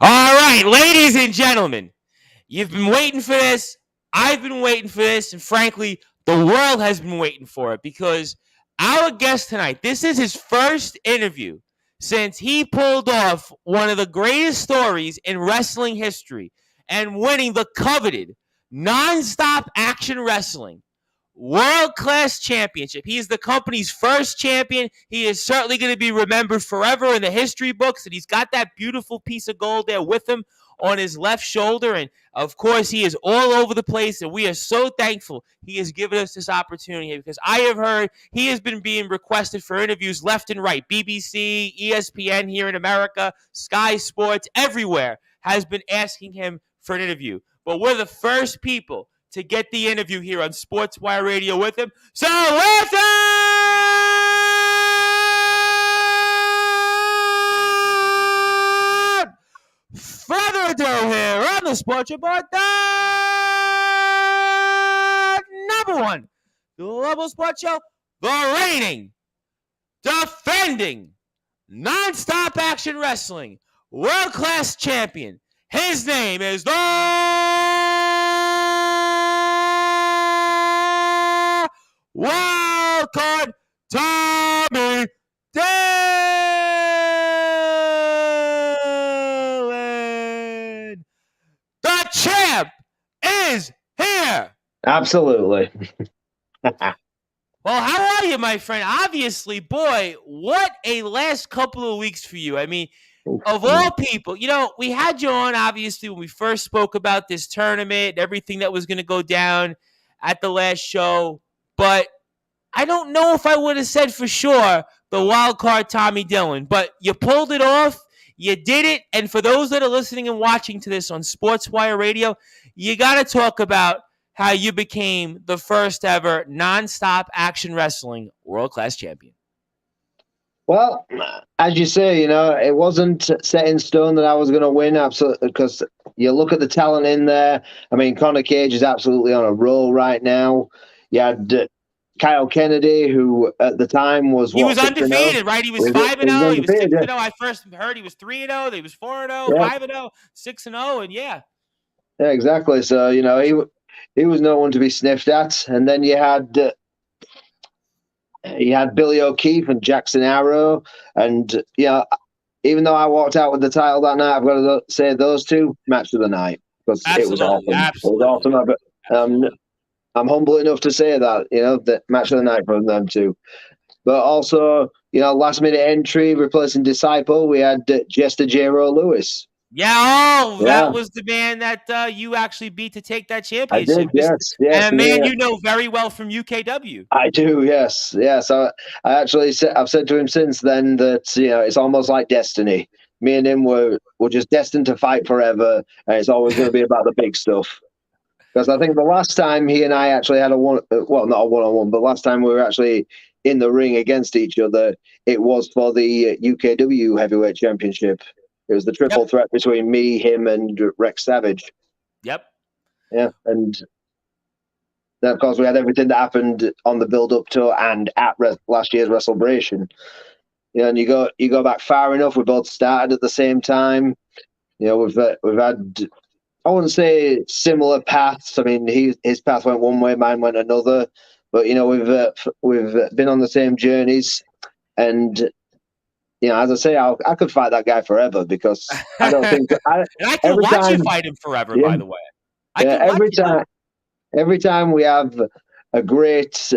All right, ladies and gentlemen, you've been waiting for this. I've been waiting for this. And frankly, the world has been waiting for it because our guest tonight, this is his first interview since he pulled off one of the greatest stories in wrestling history and winning the coveted nonstop action wrestling world class championship. He is the company's first champion. He is certainly going to be remembered forever in the history books. And he's got that beautiful piece of gold there with him on his left shoulder. And of course, he is all over the place. And we are so thankful he has given us this opportunity because I have heard he has been being requested for interviews left and right. BBC, ESPN here in America, Sky Sports, everywhere has been asking him for an interview. But we're the first people to get the interview here on Sportswire Radio with him. So without further ado here on the Sports Report, the number one global sports show, the reigning, defending, nonstop action wrestling, world-class champion. His name is Wild Card Tommy Dillon. The champ is here. Absolutely. Well, how are you, my friend? Obviously, boy, what a last couple of weeks for you. I mean, of all people, we had you on, obviously, when we first spoke about this tournament, everything that was going to go down at the last show. But I don't know if I would have said for sure the wild card Tommy Dillon. But you pulled it off. You did it. And for those that are listening and watching to this on Sportswire Radio, you got to talk about how you became the first ever nonstop action wrestling world-class champion. Well, as you say, it wasn't set in stone that I was going to win, absolutely, because you look at the talent in there. I mean, Conor Cage is absolutely on a roll right now. You had Kyle Kennedy, who at the time was he was undefeated, right? He was 5-0. He was 6-0. I first heard he was 3-0. Then he was 4-0, 5-0, 6-0, and yeah. Yeah, exactly. So he was no one to be sniffed at. And then you had Billy O'Keefe and Jackson Arrow, and even though I walked out with the title that night, I've got to say those two match of the night because it was awesome. Absolutely. It was awesome. I'm humble enough to say that, the match of the night from them two. But also, last minute entry replacing Disciple, we had Jester J-Ro Lewis. Yeah, that was the man that you actually beat to take that championship. I did, yes. And man, you know very well from UKW. I do, yes. I actually I've said to him since then that it's almost like destiny. Me and him were just destined to fight forever, and it's always going to be about the big stuff. Because I think the last time he and I actually had not a one-on-one, but last time we were actually in the ring against each other, it was for the UKW Heavyweight Championship. It was the triple threat between me, him, and Rex Savage. Yep. Yeah, and then of course we had everything that happened on the build-up to and at last year's WrestleBration. And you go back far enough. We both started at the same time. We've had, I wouldn't say similar paths. I mean, his path went one way, mine went another. But we've been on the same journeys, and as I say, I could fight that guy forever because I don't think and I can watch you fight him forever. By the way, every time we have a great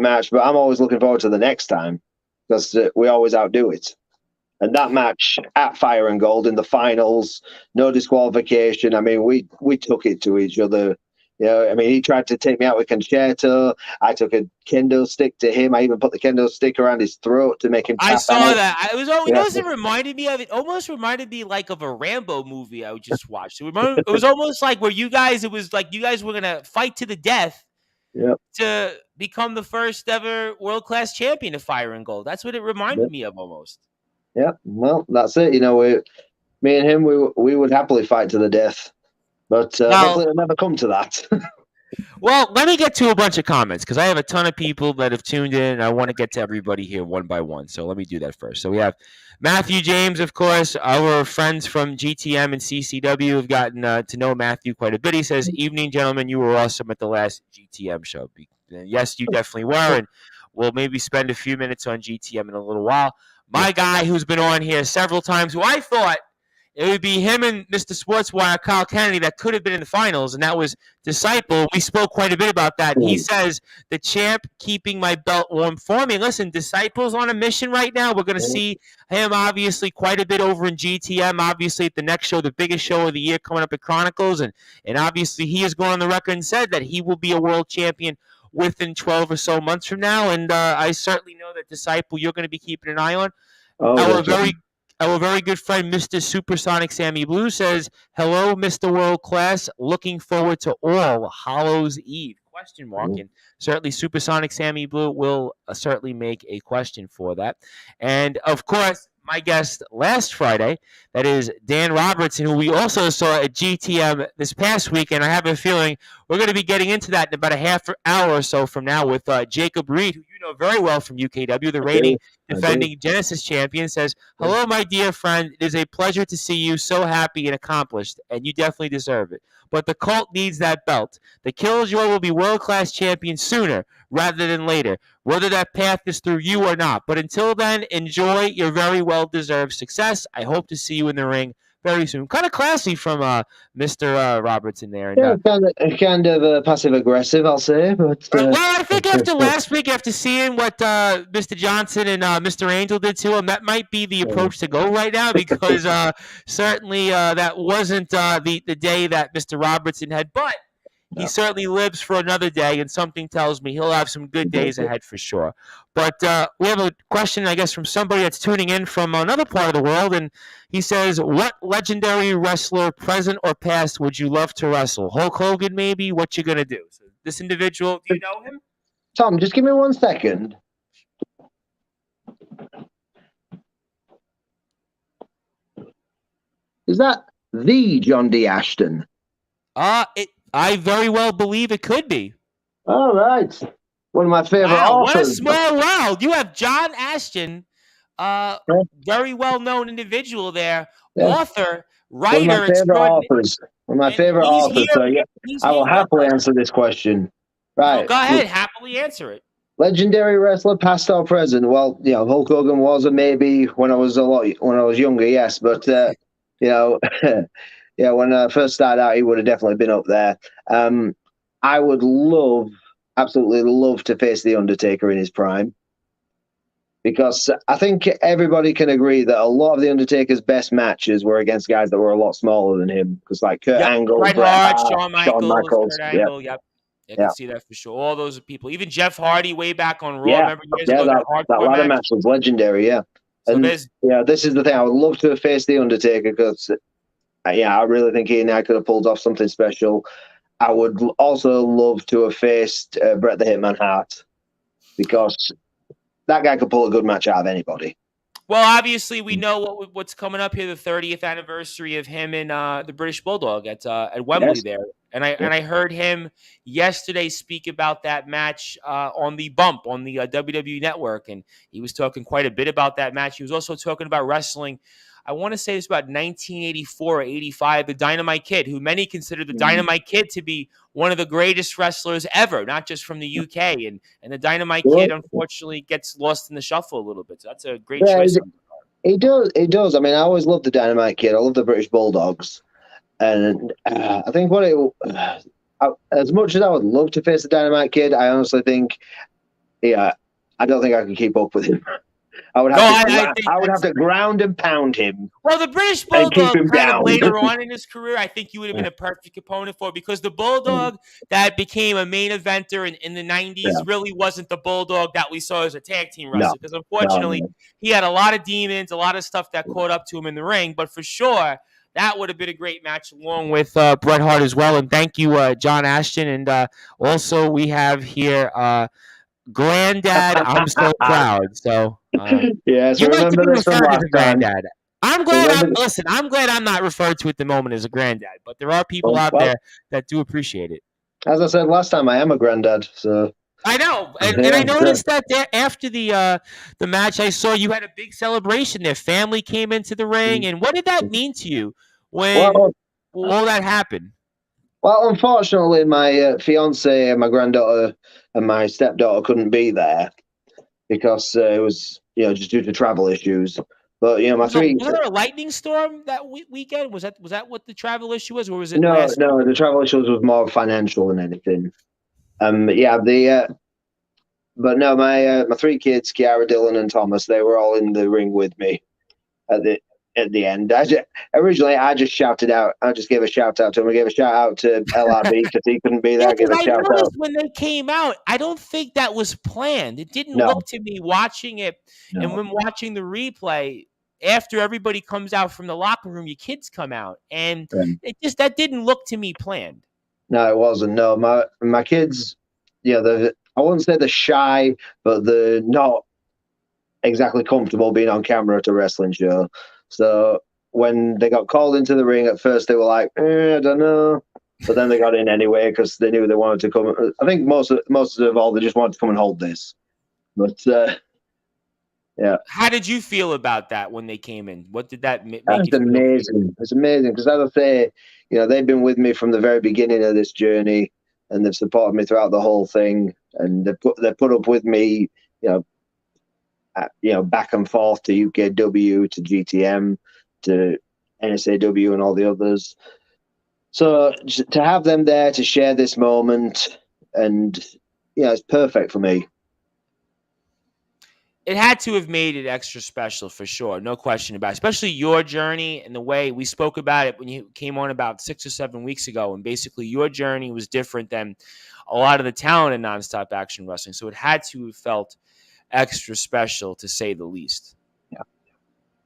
match, but I'm always looking forward to the next time because we always outdo it. And that match at Fire and Gold in the finals, no disqualification. I mean, we took it to each other. I mean, he tried to take me out with Concerto. I took a kendo stick to him. I even put the kendo stick around his throat to make him tap I saw out. that. It reminded me of it. Almost reminded me like of a Rambo movie I just watched. It was almost like where you guys were going to fight to the death to become the first ever world-class champion of Fire and Gold. That's what it reminded me of almost. Yeah, well, that's it. Me and him, we would happily fight to the death. But hopefully it'll never come to that. Well, let me get to a bunch of comments because I have a ton of people that have tuned in, and I want to get to everybody here one by one. So let me do that first. So we have Matthew James, of course. Our friends from GTM and CCW have gotten to know Matthew quite a bit. He says, "Evening, gentlemen. You were awesome at the last GTM show." Yes, you definitely were, and we'll maybe spend a few minutes on GTM in a little while. My guy, who's been on here several times, who I thought it would be him and Mr. Sportswire, Kyle Kennedy, that could have been in the finals, and that was Disciple. We spoke quite a bit about that. He says, the champ keeping my belt warm for me. Listen, Disciple's on a mission right now. We're going to see him, obviously, quite a bit over in GTM, obviously, at the next show, the biggest show of the year coming up at Chronicles, and obviously he has gone on the record and said that he will be a world champion within 12 or so months from now, and I certainly know that Disciple you're going to be keeping an eye on. Our very good friend, Mr. Supersonic Sammy Blue, says, hello, Mr. World Class. Looking forward to All Hallows Eve. Question mark. And certainly Supersonic Sammy Blue will certainly make a question for that. And, of course, my guest last Friday, that is Dan Robertson, who we also saw at GTM this past week. And I have a feeling we're going to be getting into that in about a half hour or so from now with Jacob Reed, who you know very well from UKW, the reigning defending Genesis champion, says, hello, my dear friend. It is a pleasure to see you so happy and accomplished, and you definitely deserve it. But the cult needs that belt. The Killjoy will be world-class champion sooner rather than later, whether that path is through you or not. But until then, enjoy your very well-deserved success. I hope to see you in the ring very soon. Kind of classy from Mr. Robertson there. And, kind of passive-aggressive, I'll say. But well, I think after last week, after seeing what Mr. Johnson and Mr. Angel did to him, that might be the approach to go right now because certainly that wasn't the day that Mr. Robertson had. But he certainly lives for another day, and something tells me he'll have some good days ahead for sure. But we have a question, I guess, from somebody that's tuning in from another part of the world, and he says, what legendary wrestler, present or past, would you love to wrestle? Hulk Hogan, maybe? What you going to do? So this individual, do you know him? Tom, just give me 1 second. Is that the John D. Ashton? I very well believe it could be. All right. One of my favorite authors. What a small world. You have John Ashton, very well-known individual there, author, writer. One of my favorite authors. So yeah, I will happily answer this question. Right. Well, go ahead. Happily answer it. Legendary wrestler, past or present? Well, Hulk Hogan was a maybe when I was younger, yes. But, yeah, when I first started out, he would have definitely been up there. I would absolutely love to face The Undertaker in his prime. Because I think everybody can agree that a lot of The Undertaker's best matches were against guys that were a lot smaller than him. Because like Kurt Angle, Bret Hart, Shawn Michaels, Kurt Angle, yep. I can see that for sure. All those people. Even Jeff Hardy way back on Raw. Yeah, remember years ago, that ladder match was legendary, yeah. So this is the thing. I would love to face The Undertaker because... I really think he and I could have pulled off something special. I would also love to have faced Bret the Hitman Hart because that guy could pull a good match out of anybody. Well, obviously, we know what's coming up here, the 30th anniversary of him and the British Bulldog at Wembley there. And I heard him yesterday speak about that match on the Bump on the WWE Network, and he was talking quite a bit about that match. He was also talking about wrestling. I want to say it's about 1984 or 85, the Dynamite Kid, who many consider the Dynamite Kid to be one of the greatest wrestlers ever, not just from the UK. And the Dynamite Kid, unfortunately, gets lost in the shuffle a little bit. So that's a great choice. He does. I mean, I always loved the Dynamite Kid. I love the British Bulldogs. And I think as much as I would love to face the Dynamite Kid, I honestly think, I don't think I could keep up with him. I would have to ground and pound him. Well, the British Bulldog kind of later on in his career, I think he would have been a perfect opponent for, because the Bulldog that became a main eventer in the 90s really wasn't the Bulldog that we saw as a tag team wrestler. Because unfortunately, he had a lot of demons, a lot of stuff that caught up to him in the ring. But for sure, that would have been a great match along with Bret Hart as well. And thank you, John Ashton. And also we have here Granddad, I'm so proud. So yes, you like to be remember this from referred last as a granddad. time. I'm glad I'm not referred to at the moment as a granddad, but there are people out there that do appreciate it. As I said last time, I am a granddad, so I know, and yeah. I noticed that there, after the match, I saw you had a big celebration. Their family came into the ring, and what did that mean to you when Well, all that happened? well, unfortunately, my fiance, my granddaughter, and my stepdaughter couldn't be there because it was, just due to travel issues. But my three. Was there a lightning storm that weekend? Was that what the travel issue was, or was it No, last no, week? the travel issues was more financial than anything. Yeah, but no, my three kids, Kiara, Dylan, and Thomas, they were all in the ring with me at the end. Originally, I just shouted out. I just gave a shout out to him. I gave a shout out to LRB because he couldn't be Yeah, there. I gave because a I shout out. noticed when they came out, I don't think that was planned. It didn't No, look to me watching it, and no, when watching the replay, after everybody comes out from the locker room, your kids come out, and that didn't look to me planned. no, it wasn't. No, my kids, I wouldn't say they're shy, but they're not exactly comfortable being on camera at a wrestling show. So when they got called into the ring, at first they were like, I don't know. But then they got in anyway because they knew they wanted to come. I think most of all, they just wanted to come and hold this. But yeah, How did you feel about that when they came in? What did that make that's you feel? amazing. It's amazing because, as I say, they've been with me from the very beginning of this journey, and they've supported me throughout the whole thing, and they've put up with me, back and forth to UKW, to GTM, to NSAW, and all the others. So to have them there to share this moment, and it's perfect for me. It had to have made it extra special for sure, no question about it. Especially your journey and the way we spoke about it when you came on about 6 or 7 weeks ago, and basically your journey was different than a lot of the talent in nonstop action wrestling. So it had to have felt extra special, to say the least.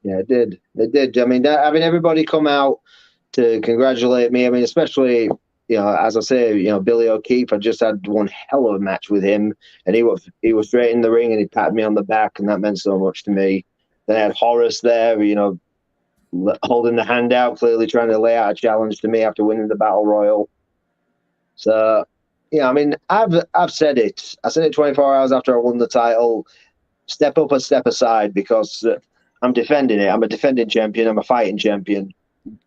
Yeah, it did. It did. I mean, having everybody come out to congratulate me. I mean, especially, as I say, Billy O'Keefe. I just had one hell of a match with him, and he was straight in the ring, and he patted me on the back, and that meant so much to me. Then I had Horace there, holding the hand out, clearly trying to lay out a challenge to me after winning the Battle Royal. So, I mean, I've said it. I said it 24 hours after I won the title. Step up or step aside because I'm defending it. I'm a defending champion. I'm a fighting champion.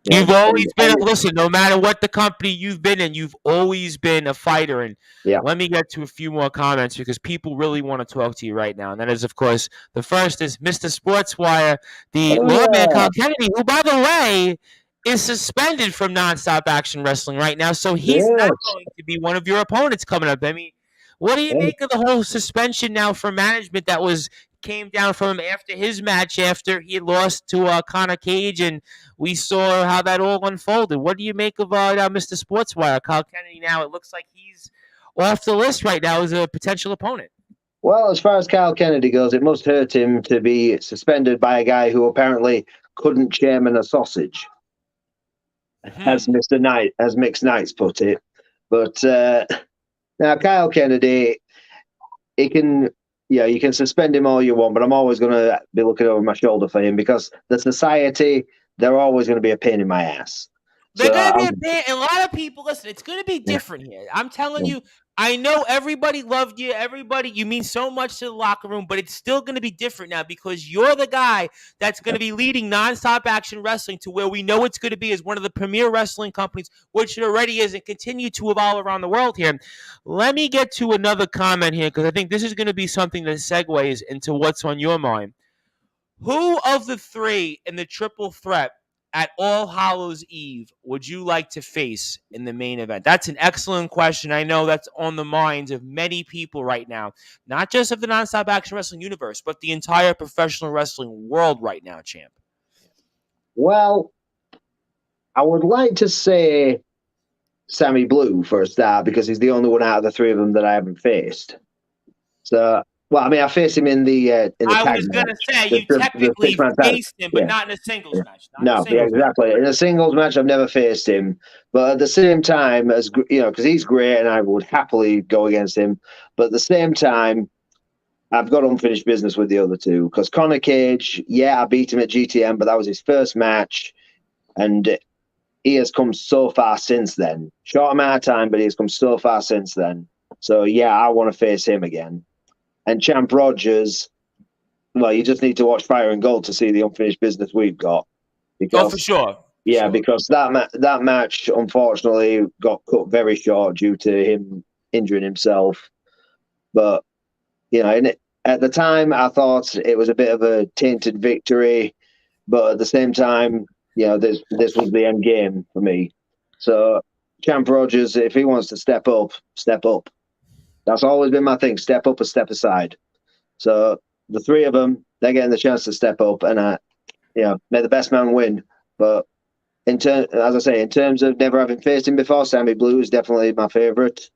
You've always been, listen, no matter what the company you've been in, you've always been a fighter. And let me get to a few more comments because people really want to talk to you right now. And that is, of course, the first is Mr. Sportzwire, the Lordman Carl Kennedy, who, by the way, is suspended from nonstop action wrestling right now. So he's not going to be one of your opponents coming up. I mean, what do you make of the whole suspension now for management that came down from him after his match, after he lost to Conor Cage, and we saw how that all unfolded? What do you make of Mr. Sportswire, Kyle Kennedy? Now it looks like he's off the list right now as a potential opponent. Well, as far as Kyle Kennedy goes, it must hurt him to be suspended by a guy who apparently couldn't chairman a sausage, as Mixed Knights put it. But now Kyle Kennedy, he can. Yeah, you can suspend him all you want, but I'm always going to be looking over my shoulder for him because the society, they're always going to be a pain in my ass. They're going to be a pain. A lot of people, listen, it's going to be different here. I'm telling you, I know everybody loved you. You mean so much to the locker room, but it's still going to be different now because you're the guy that's going to be leading nonstop action wrestling to where we know it's going to be as one of the premier wrestling companies, which it already is, and continue to evolve around the world here. Let me get to another comment here because I think this is going to be something that segues into what's on your mind. Who of the three in the triple threat at All Hallows Eve would you like to face in the main event? That's an excellent question. I know that's on the minds of many people right now, not just of the nonstop action wrestling universe, but the entire professional wrestling world right now, champ. Well, I would like to say Sammy Blue for a start because he's the only one out of the three of them that I haven't faced. So, well, I mean, I faced him in the tag match. I was going to say, you technically faced him, but not in a singles match. Exactly. In a singles match, I've never faced him. But at the same time, as because he's great and I would happily go against him. But at the same time, I've got unfinished business with the other two. Because Conor Cage, I beat him at GTM, but that was his first match. And he has come so far since then. Short amount of time, but he has come so far since then. So, yeah, I want to face him again. And Champ Rogers, well, you just need to watch Fire and Gold to see the unfinished business we've got. Because, for sure. Yeah, because that match, unfortunately, got cut very short due to him injuring himself. But, at the time, I thought it was a bit of a tainted victory. But at the same time, this was the end game for me. So, Champ Rogers, if he wants to step up, step up. That's always been my thing, step up or step aside. So, the three of them, they're getting the chance to step up, and, may the best man win. But, as I say, in terms of never having faced him before, Sammy Blue is definitely my favourite.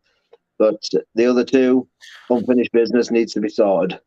But the other two, unfinished business needs to be sorted.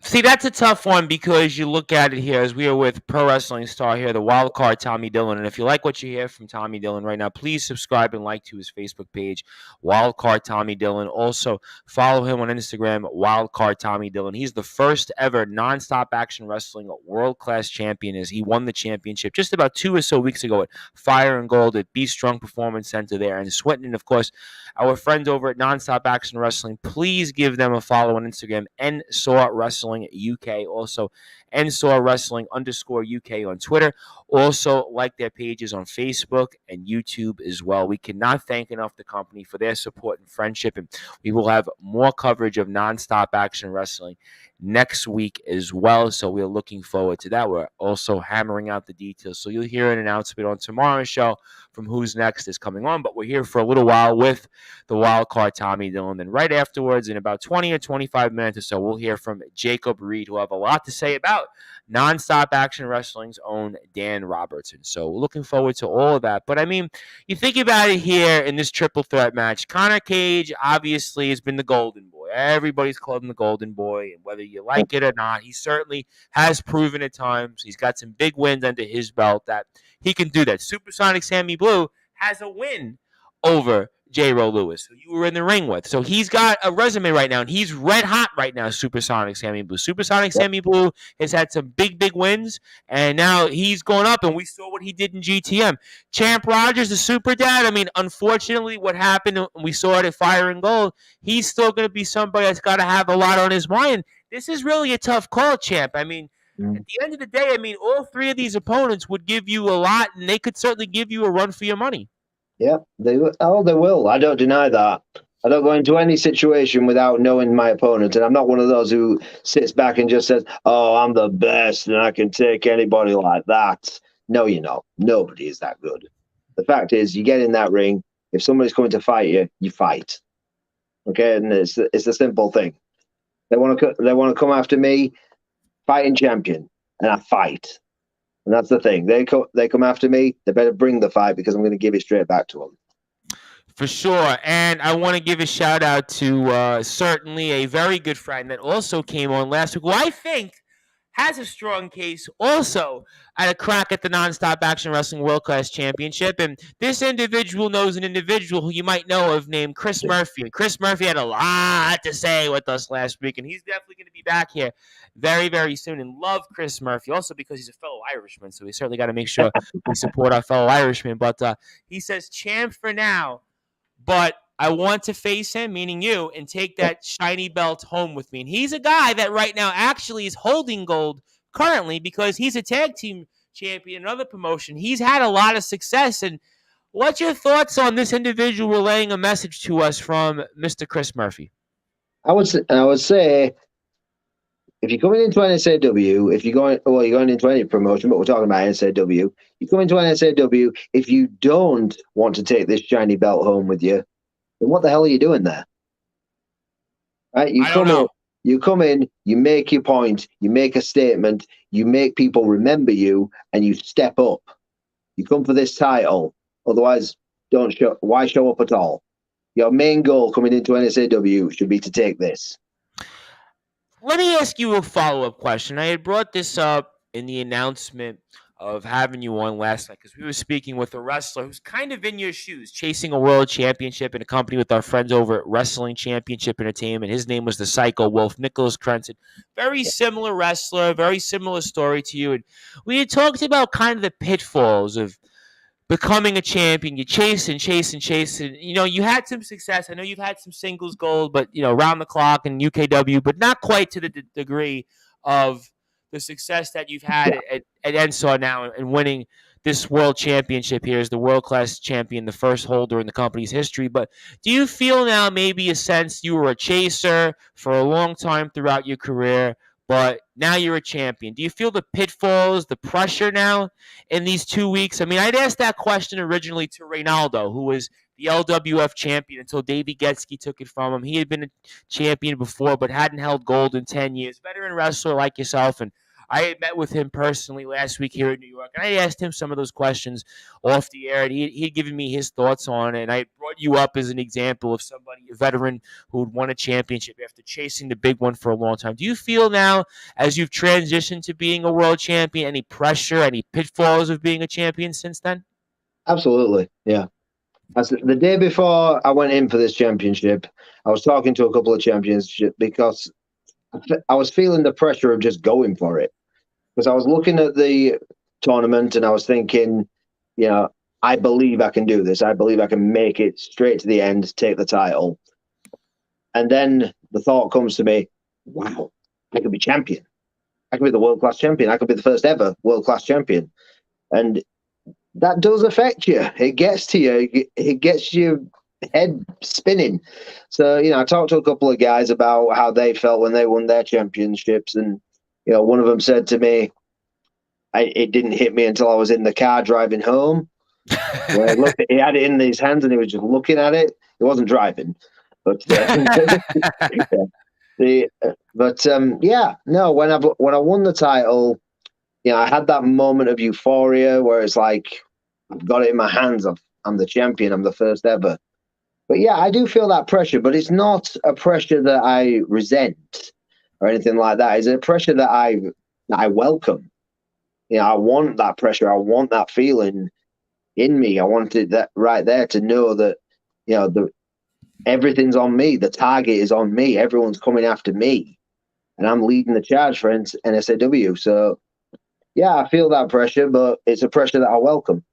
See, that's a tough one because you look at it here as we are with pro wrestling star here, the wild card Tommy Dillon. And if you like what you hear from Tommy Dillon right now, please subscribe and like to his Facebook page, Wild Card Tommy Dillon. Also, follow him on Instagram, Wild Card Tommy Dillon. He's the first ever nonstop action wrestling world-class champion as he won the championship just about 2 or so weeks ago at Fire and Gold at Be Strong Performance Center there. And Swinton, of course, our friends over at Nonstop Action Wrestling, please give them a follow on Instagram, NSAW Wrestling UK, also NSAW Wrestling _UK on Twitter. Also like their pages on Facebook and YouTube as well. We cannot thank enough the company for their support and friendship, and we will have more coverage of Nonstop Action Wrestling next week as well, so we're looking forward to that. We're also hammering out the details, so you'll hear an announcement on tomorrow's show from who's next is coming on, but we're here for a little while with the wild card Tommy Dillon. Then right afterwards, in about 20 or 25 minutes or so, we'll hear from Jacob Reed, who will have a lot to say about Nonstop Action Wrestling's own Dan Robertson. So we're looking forward to all of that. But I mean, you think about it here in this triple threat match, Conor Cage obviously has been the golden boy. Everybody's called him the golden boy, and whether you like it or not, he certainly has proven at times. He's got some big wins under his belt that he can do that. Supersonic Sammy Blue has a win over J-Ro Lewis, who you were in the ring with. So he's got a resume right now, and he's red hot right now, Supersonic Sammy Blue. Supersonic Sammy Blue has had some big wins, and now he's going up, and we saw what he did in GTM. Champ Rogers, the super dad, I mean, unfortunately, what happened, we saw it at Fire and Gold, he's still going to be somebody that's got to have a lot on his mind. This is really a tough call, Champ. I mean, at the end of the day, I mean, all three of these opponents would give you a lot, and they could certainly give you a run for your money. Yeah, they will. I don't deny that. I don't go into any situation without knowing my opponent, and I'm not one of those who sits back and just says, "Oh, I'm the best, and I can take anybody like that." No, you're not. Nobody is that good. The fact is, you get in that ring. If somebody's coming to fight you, you fight. Okay, and it's a simple thing. They want to come after me, fighting champion, and I fight. And that's the thing. They come after me. They better bring the fight because I'm going to give it straight back to them. For sure. And I want to give a shout out to certainly a very good friend that also came on last week, who I think has a strong case also at a crack at the Nonstop Action Wrestling World Class Championship. And this individual knows an individual who you might know of named Chris Murphy. And Chris Murphy had a lot to say with us last week, and he's definitely going to be back here very, very soon. And love Chris Murphy, also because he's a fellow Irishman, so we certainly got to make sure we support our fellow Irishmen. But he says, Champ for now, but I want to face him, meaning you, and take that shiny belt home with me. And he's a guy that right now actually is holding gold currently because he's a tag team champion, another promotion. He's had a lot of success. And what's your thoughts on this individual relaying a message to us from Mr. Chris Murphy? I would say if you're coming into NSAW, you're going into any promotion, but we're talking about NSAW. You come into NSAW, if you don't want to take this shiny belt home with you, then what the hell are you doing there? Right? You come in, you make your point, you make a statement, you make people remember you, and you step up. You come for this title. Otherwise, why show up at all? Your main goal coming into NSAW should be to take this. Let me ask you a follow-up question. I had brought this up in the announcement of having you on last night because we were speaking with a wrestler who's kind of in your shoes, chasing a world championship in a company with our friends over at Wrestling Championship Entertainment. His name was the Psycho Wolf, Nicholas Crenson. Very similar wrestler, very similar story to you. And we had talked about kind of the pitfalls of becoming a champion. You're chasing. You had some success. I know you've had some singles gold, but round the clock and UKW, but not quite to the degree of the success that you've had at NSAW now and winning this world championship here as the world-class champion, the first holder in the company's history. But do you feel now maybe a sense you were a chaser for a long time throughout your career, but now you're a champion? Do you feel the pitfalls, the pressure now in these 2 weeks? I mean, I'd asked that question originally to Reynaldo, who was the LWF champion until Davey Getsky took it from him. He had been a champion before, but hadn't held gold in 10 years. Veteran wrestler like yourself, and I had met with him personally last week here in New York, and I asked him some of those questions off the air, and he had given me his thoughts on it, and I brought you up as an example of somebody, a veteran who had won a championship after chasing the big one for a long time. Do you feel now, as you've transitioned to being a world champion, any pressure, any pitfalls of being a champion since then? Absolutely, yeah. The day before I went in for this championship, I was talking to a couple of champions because I was feeling the pressure of just going for it. Because I was looking at the tournament and I was thinking, I believe I can do this. I believe I can make it straight to the end, take the title. And then the thought comes to me, wow, I could be champion. I could be the world-class champion. I could be the first ever world-class champion. And that does affect you. It gets to you. It gets your head spinning. So, I talked to a couple of guys about how they felt when they won their championships. And, one of them said to me, it didn't hit me until I was in the car driving home. Where he had it in his hands and he was just looking at it. He wasn't driving. But, when I won the title, I had that moment of euphoria where it's like, I've got it in my hands. I'm the champion. I'm the first ever. But yeah, I do feel that pressure, but it's not a pressure that I resent or anything like that. It's a pressure that I welcome. I want that pressure. I want that feeling in me. I wanted that right there to know that, everything's on me. The target is on me. Everyone's coming after me, and I'm leading the charge for NSAW. So yeah, I feel that pressure, but it's a pressure that I welcome.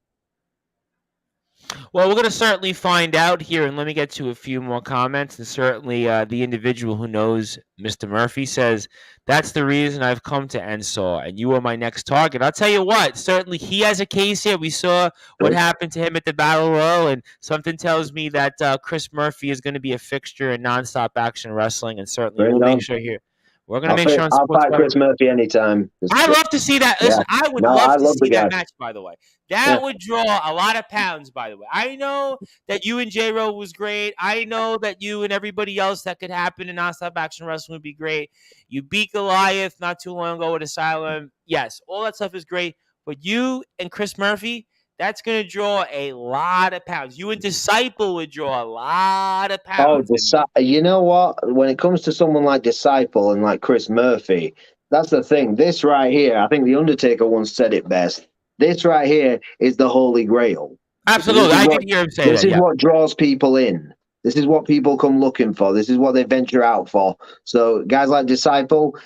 Well, we're going to certainly find out here, and let me get to a few more comments. And certainly the individual who knows Mr. Murphy says, that's the reason I've come to NSAW, and you are my next target. I'll tell you what, certainly he has a case here. We saw what happened to him at the Battle Royal, and something tells me that Chris Murphy is going to be a fixture in nonstop action wrestling, and certainly we'll make sure here. We're going to make sure on I'll fight Chris Murphy anytime. I'd love to see that. Listen, I would love to see that match, by the way. That would draw a lot of pounds, by the way. I know that you and J-Ro was great. I know that you and everybody else that could happen in nonstop action wrestling would be great. You beat Goliath not too long ago with Asylum. Yes, all that stuff is great. But you and Chris Murphy, that's going to draw a lot of pounds. You and Disciple would draw a lot of pounds. You know what? When it comes to someone like Disciple and like Chris Murphy, that's the thing. This right here, I think The Undertaker once said it best. This right here is the Holy Grail. Absolutely. I did hear him say that. This is what draws people in. This is what people come looking for. This is what they venture out for. So guys like Disciple,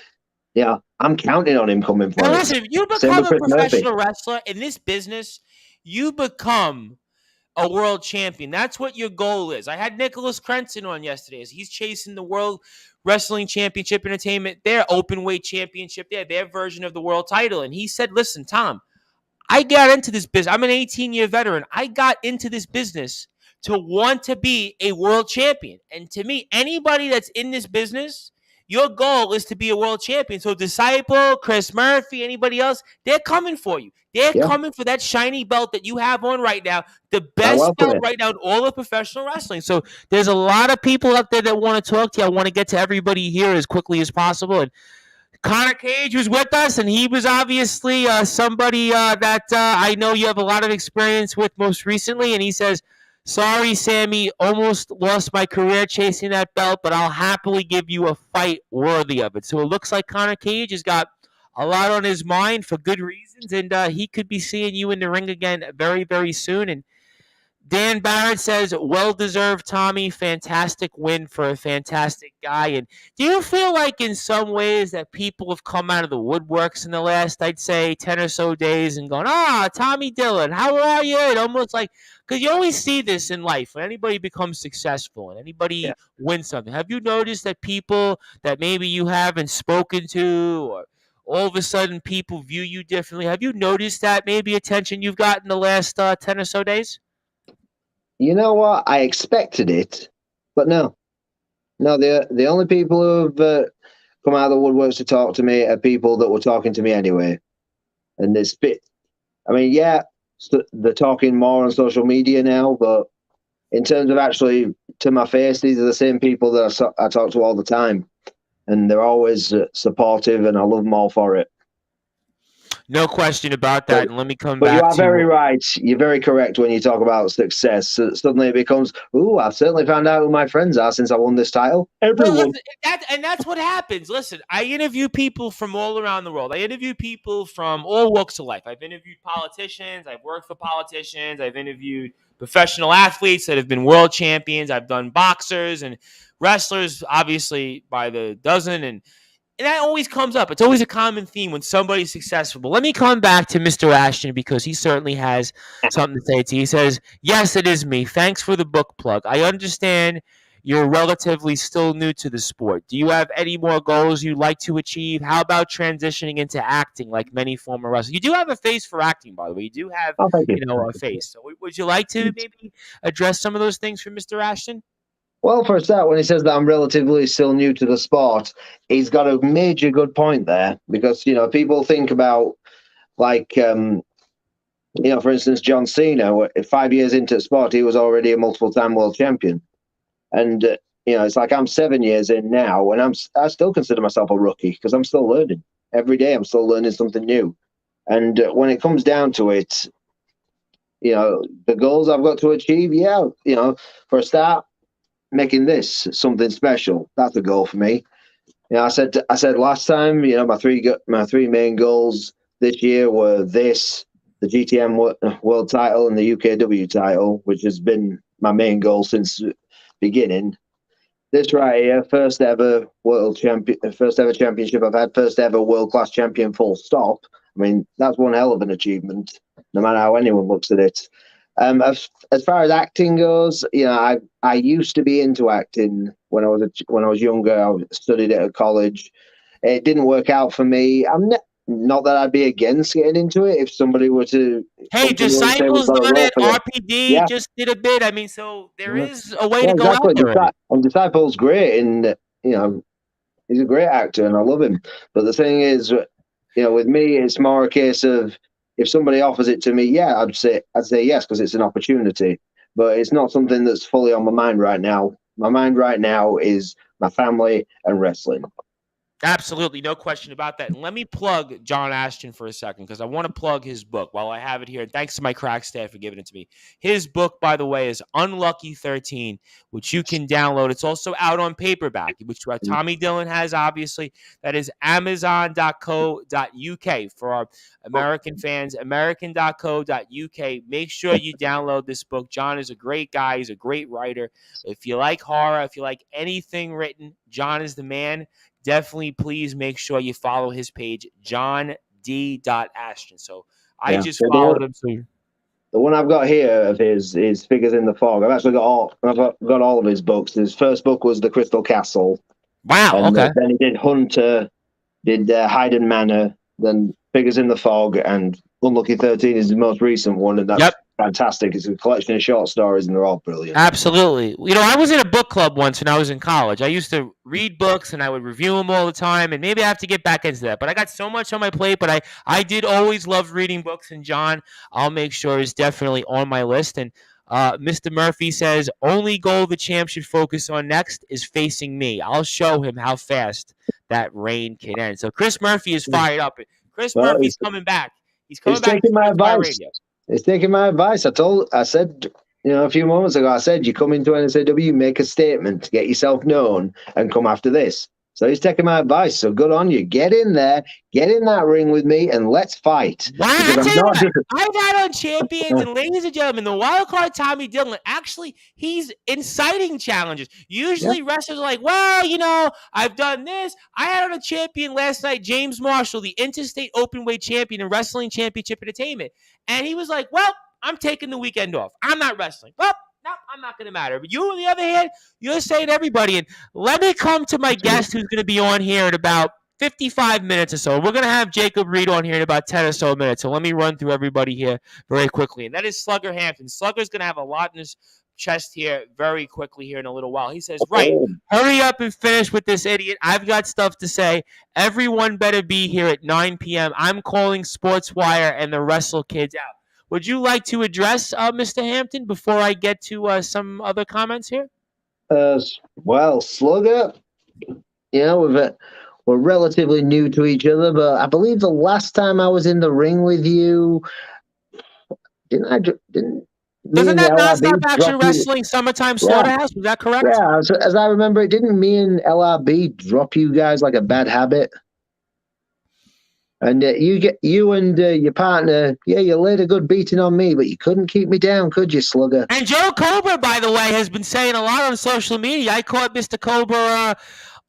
I'm counting on him coming for it. Listen, you become a professional wrestler in this business, you become a world champion. That's what your goal is. I had Nicholas Crenson on yesterday. He's chasing the World Wrestling Championship Entertainment, their open weight championship, their version of the world title. And he said, listen, Tom, I got into this business. I'm an 18-year veteran. I got into this business to want to be a world champion. And to me, anybody that's in this business, your goal is to be a world champion. So Disciple, Chris Murphy, anybody else, they're coming for you. They're coming for that shiny belt that you have on right now, the best belt right now in all of professional wrestling. So there's a lot of people out there that want to talk to you. I want to get to everybody here as quickly as possible. And Connor Cage was with us, and he was obviously somebody that I know you have a lot of experience with most recently. And he says, sorry, Sammy, almost lost my career chasing that belt, but I'll happily give you a fight worthy of it. So it looks like Connor Cage has got a lot on his mind for good reasons, and he could be seeing you in the ring again very, very soon. And Dan Barrett says, well-deserved, Tommy. Fantastic win for a fantastic guy. And do you feel like in some ways that people have come out of the woodworks in the last, I'd say, 10 or so days and gone, Tommy Dillon, how are you? It almost like, because you always see this in life when anybody becomes successful and anybody wins something. Have you noticed that people that maybe you haven't spoken to, or all of a sudden people view you differently? Have you noticed that maybe attention you've gotten the last 10 or so days? You know what? I expected it, but no. The only people who've come out of the woodworks to talk to me are people that were talking to me anyway. And it's I mean, they're talking more on social media now, but in terms of actually to my face, these are the same people that I talk to all the time. And they're always supportive, and I love them all for it. No question about that. And let me come back to... But you are very you. right. You're very correct when you talk about success. Suddenly it becomes, I've certainly found out who my friends are since I won this title. Everyone. Well, that's what happens. Listen, I interview people from all around the world. I interview people from all walks of life. I've interviewed politicians. I've worked for politicians. I've interviewed professional athletes that have been world champions. I've done boxers and wrestlers, obviously, by the dozen. And that always comes up. It's always a common theme when somebody's successful. But let me come back to Mr. Ashton because he certainly has something to say to you. He says, yes, it is me. Thanks for the book plug. I understand you're relatively still new to the sport. Do you have any more goals you'd like to achieve? How about transitioning into acting like many former wrestlers? You do have a face for acting, by the way. You do have a face. So would you like to maybe address some of those things for Mr. Ashton? Well, for a start, when he says that I'm relatively still new to the sport, he's got a major good point there because, people think about like, for instance, John Cena, 5 years into the sport, he was already a multiple-time world champion. And, it's like I'm 7 years in now and I still consider myself a rookie because I'm still learning. Every day I'm still learning something new. And when it comes down to it, the goals I've got to achieve, for a start, making this something special. That's a goal for me. I said last time, my three main goals this year were the GTM world title and the UKW title, which has been my main goal since the beginning. This right here, first ever championship I've had, first ever world class champion, full stop. I mean, that's one hell of an achievement, no matter how anyone looks at it. As far as acting goes, I used to be into acting when I was younger. I studied it at college. It didn't work out for me. I'm not that I'd be against getting into it if somebody were to. Hey, Disciples done it. RPD just did a bit. I mean, so there is a way to go out there. And Disciples great, and he's a great actor, and I love him. But the thing is, with me, it's more a case of, if somebody offers it to me, I'd say yes because it's an opportunity. But it's not something that's fully on my mind right now. My mind right now is my family and wrestling. Absolutely, no question about that. And let me plug John Ashton for a second because I want to plug his book while I have it here. And thanks to my crack staff for giving it to me. His book, by the way, is Unlucky 13, which you can download. It's also out on paperback, which Tommy Dillon has, obviously. That is amazon.co.uk for our American fans, american.co.uk. Make sure you download this book. John is a great guy. He's a great writer. If you like horror, if you like anything written, John is the man. Definitely, please make sure you follow his page, John D. Ashton. So I just followed him. So the one I've got here of his is Figures in the Fog. I've actually got all of his books. His first book was The Crystal Castle. Wow. And okay. Then he did Hunter, did Hayden Manor, then Figures in the Fog, and Unlucky 13 is the most recent one, and that's fantastic. It's a collection of short stories, and they're all brilliant. Absolutely. I was in a book club once when I was in college. I used to read books, and I would review them all the time, and maybe I have to get back into that. But I got so much on my plate, but I did always love reading books, and John, I'll make sure, is definitely on my list. And Mr. Murphy says, only goal the champ should focus on next is facing me. I'll show him how fast that reign can end. So Chris Murphy is fired up. Chris Murphy's coming back. He's coming back. Taking my advice. He's taking my advice. I said, a few moments ago, you come into NSAW, make a statement, get yourself known, and come after this. So he's taking my advice. So good on you. Get in there, get in that ring with me, and let's fight. Wow, Because I I'm tell you not what, different. I've had on champions, and ladies and gentlemen, the wild card Tommy Dillon, actually, he's inciting challenges. Usually wrestlers are like, well, I've done this. I had on a champion last night, James Marshall, the interstate openweight champion and wrestling championship entertainment. And he was like, well, I'm taking the weekend off. I'm not wrestling. Well, no, I'm not going to matter. But you, on the other hand, you're saying everybody. And let me come to my guest who's going to be on here in about 55 minutes or so. We're going to have Jacob Reed on here in about 10 or so minutes. So let me run through everybody here very quickly. And that is Slugger Hampton. Slugger's going to have a lot in his chest here very quickly here in a little while. He says, right, hurry up and finish with this idiot. I've got stuff to say. Everyone better be here at 9 p.m. I'm calling Sportswire and the Wrestle Kids out. Would you like to address Mr. Hampton before I get to some other comments here? Well, Slugger, we're relatively new to each other, but I believe the last time I was in the ring with you, didn't Doesn't that Nonstop Action Wrestling Summertime Slaughterhouse? Was that correct? Yeah, as I remember, didn't me and LRB drop you guys like a bad habit? And you and your partner, you laid a good beating on me, but you couldn't keep me down, could you, Slugger? And Joe Cobra, by the way, has been saying a lot on social media. I caught Mr. Cobra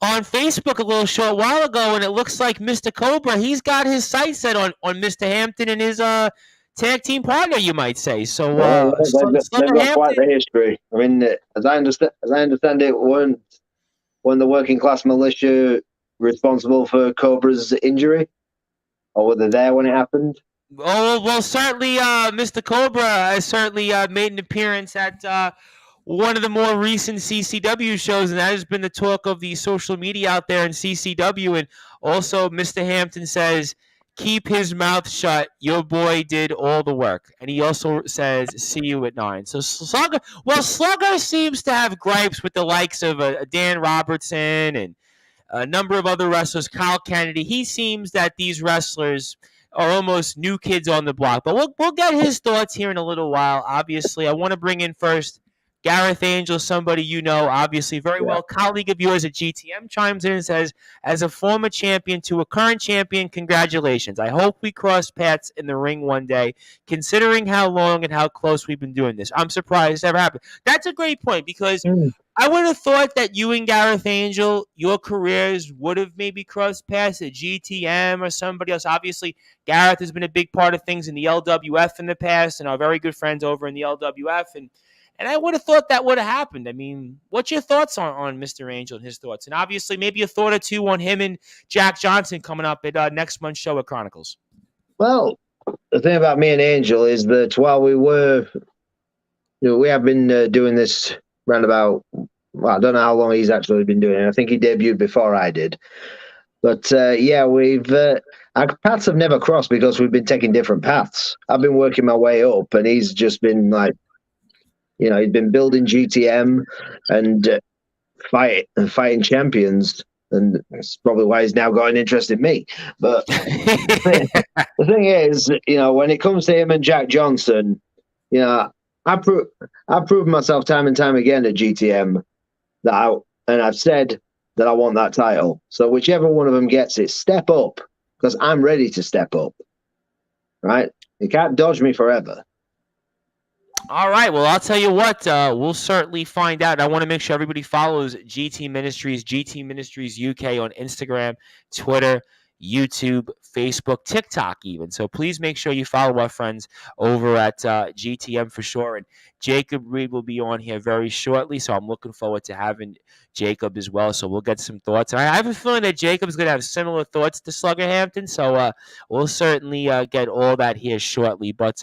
on Facebook a little short while ago, and it looks like Mr. Cobra, he's got his sights set on Mr. Hampton and his tag team partner, you might say. So, they've got quite the history. I mean, as I understand it, weren't the working class militia responsible for Cobra's injury? Or were they there when it happened? Oh, well, certainly Mr. Cobra has certainly made an appearance at one of the more recent CCW shows, and that has been the talk of the social media out there in CCW. And also, Mr. Hampton says, keep his mouth shut. Your boy did all the work. And he also says, see you at 9. So Slugger seems to have gripes with the likes of Dan Robertson and a number of other wrestlers, Kyle Kennedy. He seems that these wrestlers are almost new kids on the block. But we'll get his thoughts here in a little while. Obviously, I want to bring in first Gareth Angel, somebody you know, obviously very well, colleague of yours at GTM, chimes in and says, as a former champion to a current champion, congratulations. I hope we cross paths in the ring one day, considering how long and how close we've been doing this. I'm surprised it ever happened. That's a great point, because I would have thought that you and Gareth Angel, your careers would have maybe crossed paths at GTM or somebody else. Obviously, Gareth has been a big part of things in the LWF in the past, and our very good friends over in the LWF, and I would have thought that would have happened. I mean, what's your thoughts on Mr. Angel and his thoughts? And obviously, maybe a thought or two on him and Jack Johnson coming up at next month's show at Chronicles. Well, the thing about me and Angel is that while we have been doing this roundabout, I don't know how long he's actually been doing it. I think he debuted before I did. But our paths have never crossed because we've been taking different paths. I've been working my way up, and he's just been like, he's been building GTM and fighting champions, and that's probably why he's now got an interest in me. But the thing is, when it comes to him and Jack Johnson, I've proven myself time and time again at GTM and I've said that I want that title. So whichever one of them gets it, step up, because I'm ready to step up. Right? You can't dodge me forever. All right. Well, I'll tell you what. We'll certainly find out. I want to make sure everybody follows GT Ministries UK on Instagram, Twitter, YouTube, Facebook, TikTok even. So please make sure you follow our friends over at GTM for sure. And Jacob Reed will be on here very shortly, so I'm looking forward to having Jacob as well. So we'll get some thoughts. I have a feeling that Jacob's going to have similar thoughts to Slugger Hampton, so we'll certainly get all that here shortly. But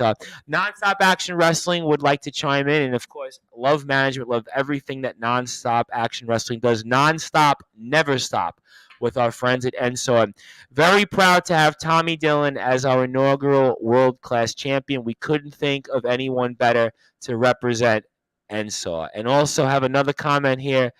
Nonstop Action Wrestling would like to chime in, and of course, love management, love everything that Nonstop Action Wrestling does. Nonstop, never stop. With our friends at NSAW. I'm very proud to have Tommy Dillon as our inaugural world-class champion. We couldn't think of anyone better to represent NSAW. And also have another comment here.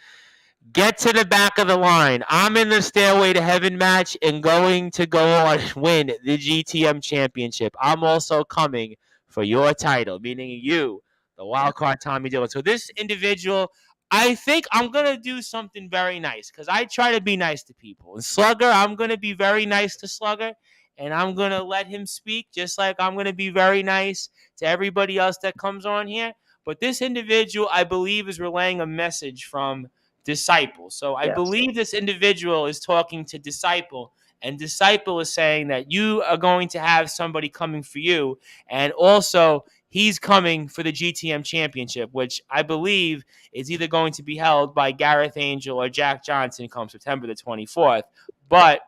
Get to the back of the line. I'm in the Stairway to Heaven match and going to go on and win the GTM championship. I'm also coming for your title, meaning you, the wild card Tommy Dillon. So this individual, I think I'm going to do something very nice because I try to be nice to people. And Slugger, I'm going to be very nice to Slugger, and I'm going to let him speak just like I'm going to be very nice to everybody else that comes on here. But this individual, I believe, is relaying a message from Disciple. So I Yes. believe this individual is talking to Disciple, and Disciple is saying that you are going to have somebody coming for you, and also he's coming for the GTM championship, which I believe is either going to be held by Gareth Angel or Jack Johnson come September the 24th. But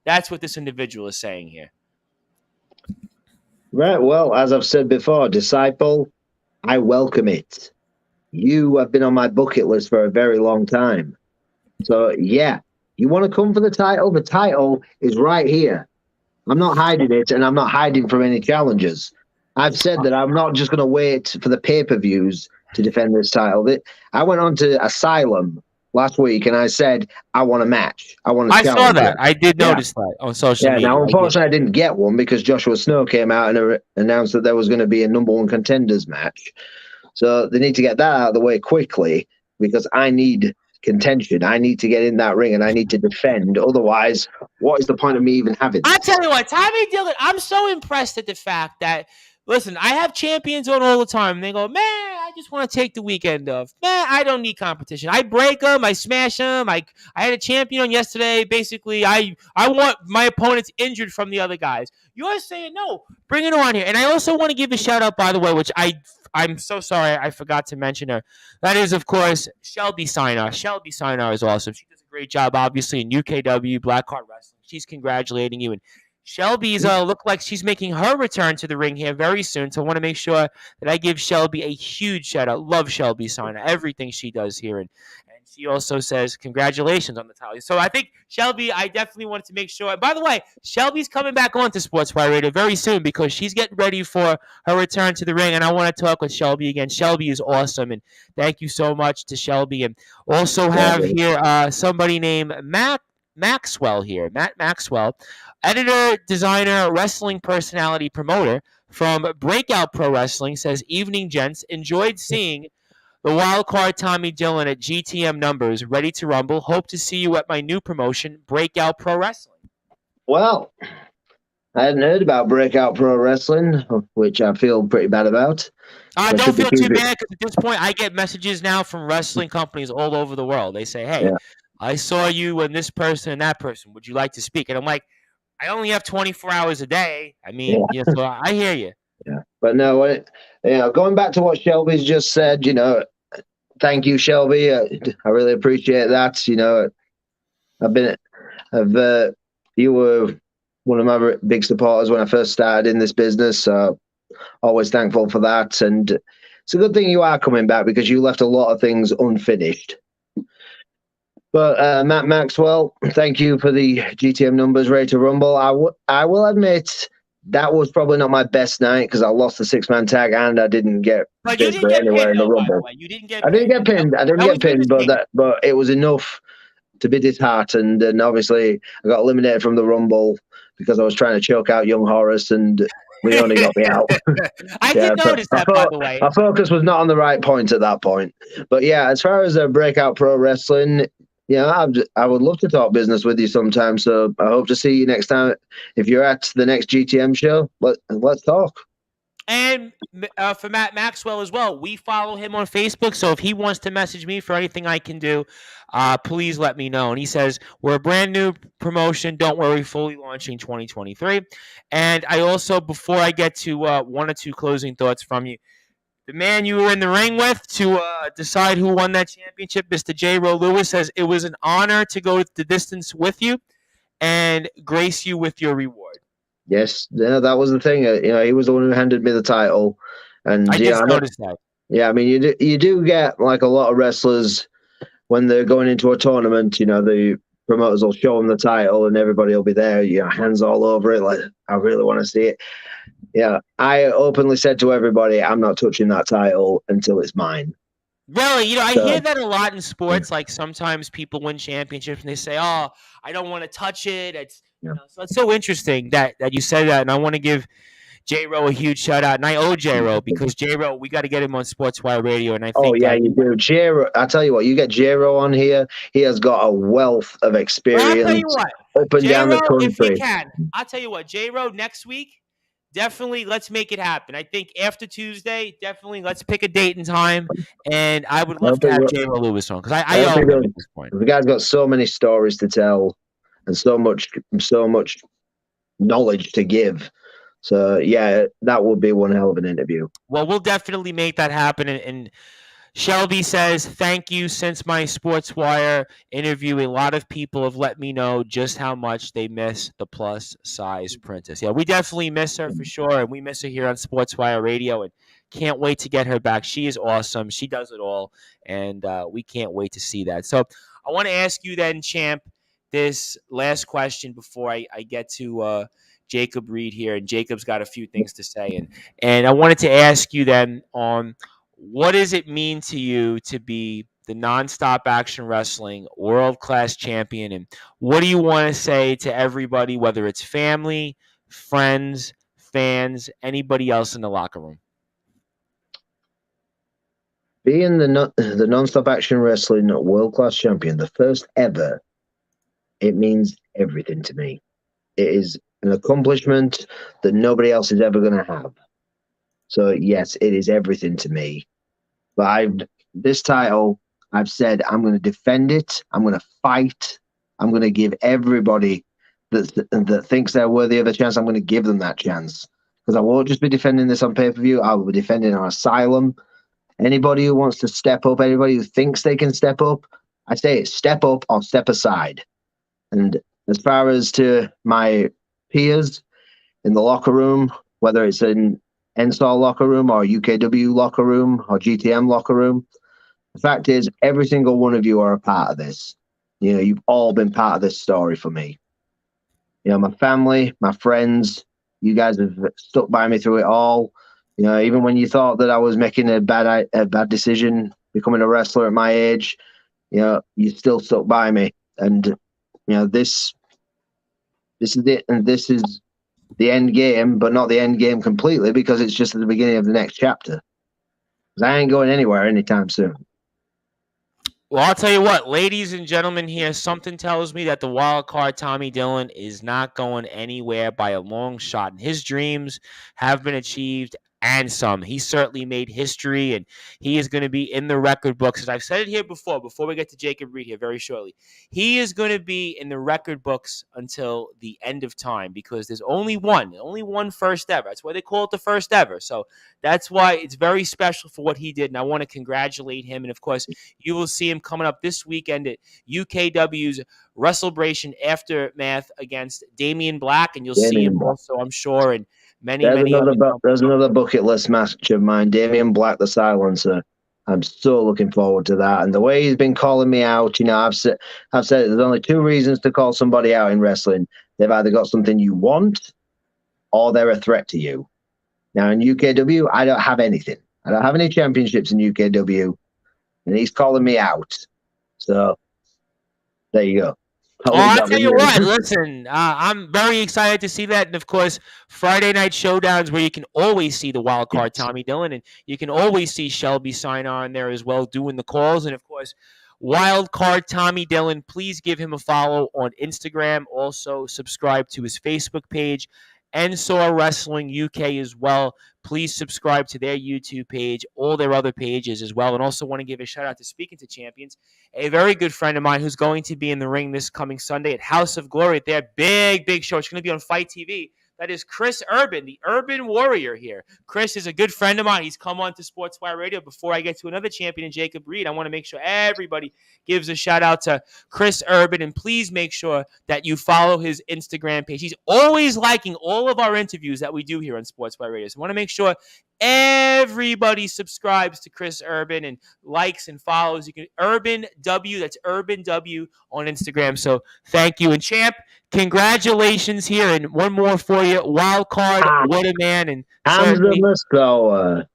that's what this individual is saying here. Right. Well, as I've said before, Disciple, I welcome it. You have been on my bucket list for a very long time. So, yeah, you want to come for the title? The title is right here. I'm not hiding it, and I'm not hiding from any challenges. I've said that I'm not just going to wait for the pay-per-views to defend this title. I went on to Asylum last week, and I said, I want a match. I want a challenge. I saw that. I did notice that on social media. Now, unfortunately, I didn't get one because Joshua Snow came out and announced that there was going to be a number one contenders match. So they need to get that out of the way quickly because I need contention. I need to get in that ring and I need to defend. Otherwise, what is the point of me even having this? I tell you what, Tommy Dillon, I'm so impressed at the fact that, listen, I have champions on all the time. And they go, man, I just want to take the weekend off. Man, I don't need competition. I break them. I smash them. I had a champion on yesterday. Basically, I want my opponents injured from the other guys. You're saying, no, bring it on here. And I also want to give a shout out, by the way, which I'm so sorry I forgot to mention her. That is, of course, Shelby Sinar. Shelby Sinar is awesome. She does a great job, obviously, in UKW, Black Card Wrestling. She's congratulating you. And Shelby's look like she's making her return to the ring here very soon. So I want to make sure that I give Shelby a huge shout out. Love Shelby Sinar, everything she does here. And she also says congratulations on the title. So I think Shelby, I definitely wanted to make sure. By the way, Shelby's coming back on to Sportzwire Radio very soon because she's getting ready for her return to the ring. And I want to talk with Shelby again. Shelby is awesome. And thank you so much to Shelby. And also have here somebody named Matt Maxwell here. Matt Maxwell, editor, designer, wrestling personality, promoter from Breakout Pro Wrestling, says, evening, gents. Enjoyed seeing the wildcard Tommy Dillon at GTM numbers, ready to rumble. Hope to see you at my new promotion, Breakout Pro Wrestling. Well, I hadn't heard about Breakout Pro Wrestling, which I feel pretty bad about. I don't feel too bad because at this point I get messages now from wrestling companies all over the world. They say, hey, I saw you and this person and that person. Would you like to speak? And I'm like, I only have 24 hours a day. I mean, so I hear you. Yeah, but no, going back to what Shelby's just said, thank you, Shelby. I really appreciate that. You were one of my big supporters when I first started in this business. So always thankful for that. And it's a good thing you are coming back because you left a lot of things unfinished. But Matt Maxwell, thank you for the GTM numbers ready to rumble. I will admit that was probably not my best night because I lost the 6-man tag and I didn't get anywhere in the rumble. You didn't get I didn't get pinned. But it was enough to be disheartened. And obviously, I got eliminated from the rumble because I was trying to choke out young Horace and Leone got me out. I did notice that, by the way. My focus was not on the right point at that point. But yeah, as far as Breakout Pro Wrestling, I would love to talk business with you sometime. So I hope to see you next time. If you're at the next GTM show, let's talk. And for Matt Maxwell as well, we follow him on Facebook. So if he wants to message me for anything I can do, please let me know. And he says, we're a brand new promotion. Don't worry, fully launching 2023. And I also, before I get to one or two closing thoughts from you, the man you were in the ring with to decide who won that championship, Mr. J. Rowe Lewis, says it was an honor to go the distance with you and grace you with your reward. Yes, that was the thing. He was the one who handed me the title, and I just noticed that. Yeah, I mean, you do get like a lot of wrestlers when they're going into a tournament. The promoters will show them the title, and everybody will be there. Hands all over it. Like, I really want to see it. Yeah, I openly said to everybody, I'm not touching that title until it's mine. Really? I hear that a lot in sports. Like sometimes people win championships and they say, oh, I don't want to touch it. So it's so interesting that you said that. And I want to give J-Ro a huge shout out. And I owe J-Ro because J-Ro, we got to get him on Sportswire Radio. And I think you do. J-Ro, I tell you what, you get J-Ro on here. He has got a wealth of experience I'll tell you what, up and down the J-Ro, if you country. can, I'll tell you what, J-Ro, next week, definitely let's make it happen. I think after Tuesday, definitely let's pick a date and time. And I would love to have J-Ro Lewis on because I owe him at this point. The guy's got so many stories to tell and so much knowledge to give. So, yeah, that would be one hell of an interview. Well, we'll definitely make that happen. And Shelby says, thank you. Since my Sportswire interview, a lot of people have let me know just how much they miss the plus-size princess. Yeah, we definitely miss her for sure, and we miss her here on Sportswire Radio, and can't wait to get her back. She is awesome. She does it all, and we can't wait to see that. So I want to ask you then, Champ, this last question before I get to Jacob Reed here, and Jacob's got a few things to say. And I wanted to ask you then on what does it mean to you to be the nonstop action wrestling world-class champion? And what do you want to say to everybody, whether it's family, friends, fans, anybody else in the locker room? Being the nonstop action wrestling world-class champion, the first ever, it means everything to me. It is an accomplishment that nobody else is ever going to have. So, yes, it is everything to me. But this title, I've said I'm going to defend it. I'm going to fight. I'm going to give everybody that thinks they're worthy of a chance, I'm going to give them that chance. Because I won't just be defending this on pay-per-view. I will be defending on Asylum. Anybody who wants to step up, anybody who thinks they can step up, I say it, step up or step aside. And as far as to my peers in the locker room, whether it's in NSOL locker room or UKW locker room or GTM locker room, the fact is every single one of you are a part of this. You know, you've all been part of this story for me. You know, my family, my friends, you guys have stuck by me through it all. You know, even when you thought that I was making a bad decision, becoming a wrestler at my age, you know, you still stuck by me. And, you know, this is it. And this is the end game, but not the end game completely, because it's just at the beginning of the next chapter. Because I ain't going anywhere anytime soon. Well, I'll tell you what, ladies and gentlemen here, something tells me that the wild card Tommy Dillon is not going anywhere by a long shot. And his dreams have been achieved and some. He certainly made history, and he is going to be in the record books. As I've said it here before we get to Jacob Reed here very shortly, he is going to be in the record books until the end of time, because there's only one first ever. That's why they call it the first ever. So that's why it's very special for what he did, and I want to congratulate him. And, of course, you will see him coming up this weekend at UKW's WrestleBration Aftermath against Damian Black, and you'll see him also, I'm sure, and there's another bucket list match of mine, Damian Black, the Silencer. I'm so looking forward to that. And the way he's been calling me out, you know, I've said there's only two reasons to call somebody out in wrestling. They've either got something you want or they're a threat to you. Now, in UKW, I don't have anything. I don't have any championships in UKW, and he's calling me out. So there you go. I'll tell you what, listen, I'm very excited to see that. And, of course, Friday Night Showdowns, where you can always see the wild card Tommy Dillon, and you can always see Shelby sign on there as well doing the calls. And, of course, wild card Tommy Dillon, please give him a follow on Instagram. Also, subscribe to his Facebook page, NSOR Wrestling UK as well. Please subscribe to their YouTube page, all their other pages as well. And also want to give a shout out to Speaking to Champions, a very good friend of mine who's going to be in the ring this coming Sunday at House of Glory at their big show. It's going to be on Fight TV. That is Chris Urban, the Urban Warrior here. Chris is a good friend of mine. He's come on to Sportswire Radio. Before I get to another champion, Jacob Reed, I want to make sure everybody gives a shout out to Chris Urban, and please make sure that you follow his Instagram page. He's always liking all of our interviews that we do here on Sportswire Radio. So I want to make sure everybody subscribes to Chris Urban and likes and follows. You can Urban W, that's Urban W on Instagram. So thank you. And Champ, congratulations here, and one more for you. Wild card, what a man. And I'm the Muscoa.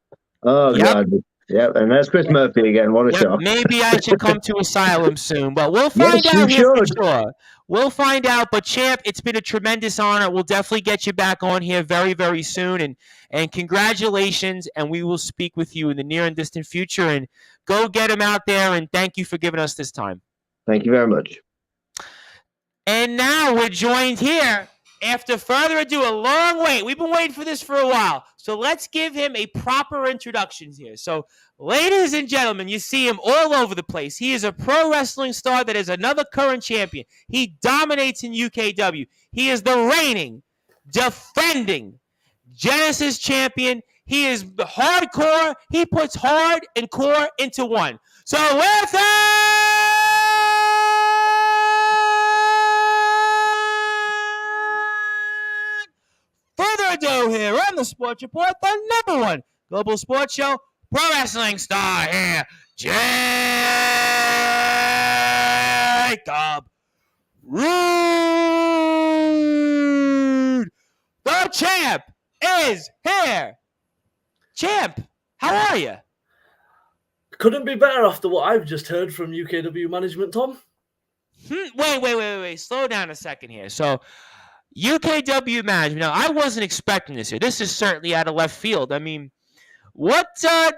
Oh, yep. God. Yeah, and there's Chris Murphy again. What a shock. Maybe I should come to Asylum soon, but we'll find Yes, out you here for should. sure. We'll find out. But Champ, it's been a tremendous honor. We'll definitely get you back on here very, very soon. And congratulations. And we will speak with you in the near and distant future. And go get him out there. And thank you for giving us this time. Thank you very much. And now we're joined here. After further ado, a long wait. We've been waiting for this for a while. So let's give him a proper introduction here. So, ladies and gentlemen, you see him all over the place. He is a pro wrestling star that is another current champion. He dominates in UKW. He is the reigning, defending Genesis champion. He is hardcore. He puts hard and core into one. So with further ado here on the Sports Report, the number one global sports show, pro wrestling star here, Jacob Rude. The champ is here. Champ, how are you? Couldn't be better after what I've just heard from UKW management, Tom. Wait. Slow down a second here. So, UKW management. Now, I wasn't expecting this here. This is certainly out of left field. I mean, what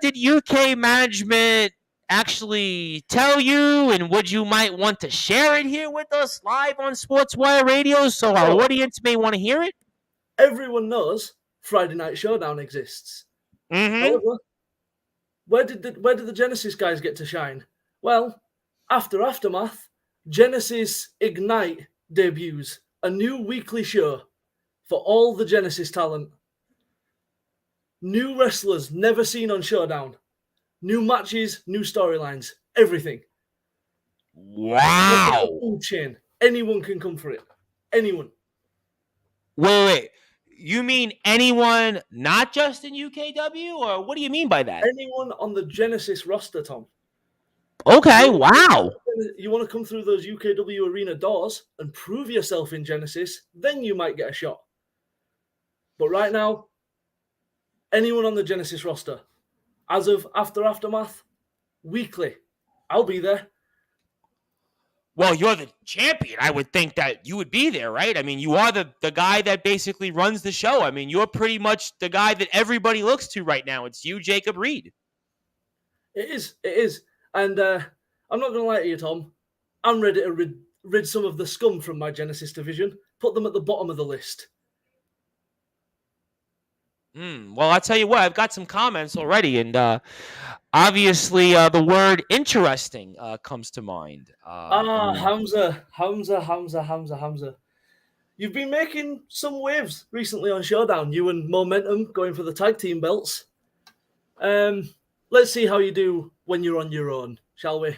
did UK management actually tell you, and would you might want to share it here with us live on Sportswire Radio so our audience may want to hear it? Everyone knows Friday Night Showdown exists. Mm-hmm. However, where did the Genesis guys get to shine? Well, after Aftermath, Genesis Ignite debuts a new weekly show for all the Genesis talent. New wrestlers never seen on Showdown. New matches, new storylines, everything. Wow. Food chain. Anyone can come for it. Anyone. Wait. You mean anyone not just in UKW, or what do you mean by that? Anyone on the Genesis roster, Tom. Okay, wow. You want to come through those UKW arena doors and prove yourself in Genesis, then you might get a shot. But right now, anyone on the Genesis roster, as of after Aftermath, weekly, I'll be there. Well, you're the champion. I would think that you would be there, right? I mean, you are the guy that basically runs the show. I mean, you're pretty much the guy that everybody looks to right now. It's you, Jacob Reed. It is. And I'm not going to lie to you, Tom. I'm ready to rid some of the scum from my Genesis division, put them at the bottom of the list. Well, I'll tell you what, I've got some comments already, and obviously the word interesting comes to mind. Hamza. You've been making some waves recently on Showdown, you and Momentum going for the tag team belts. Let's see how you do when you're on your own, shall we?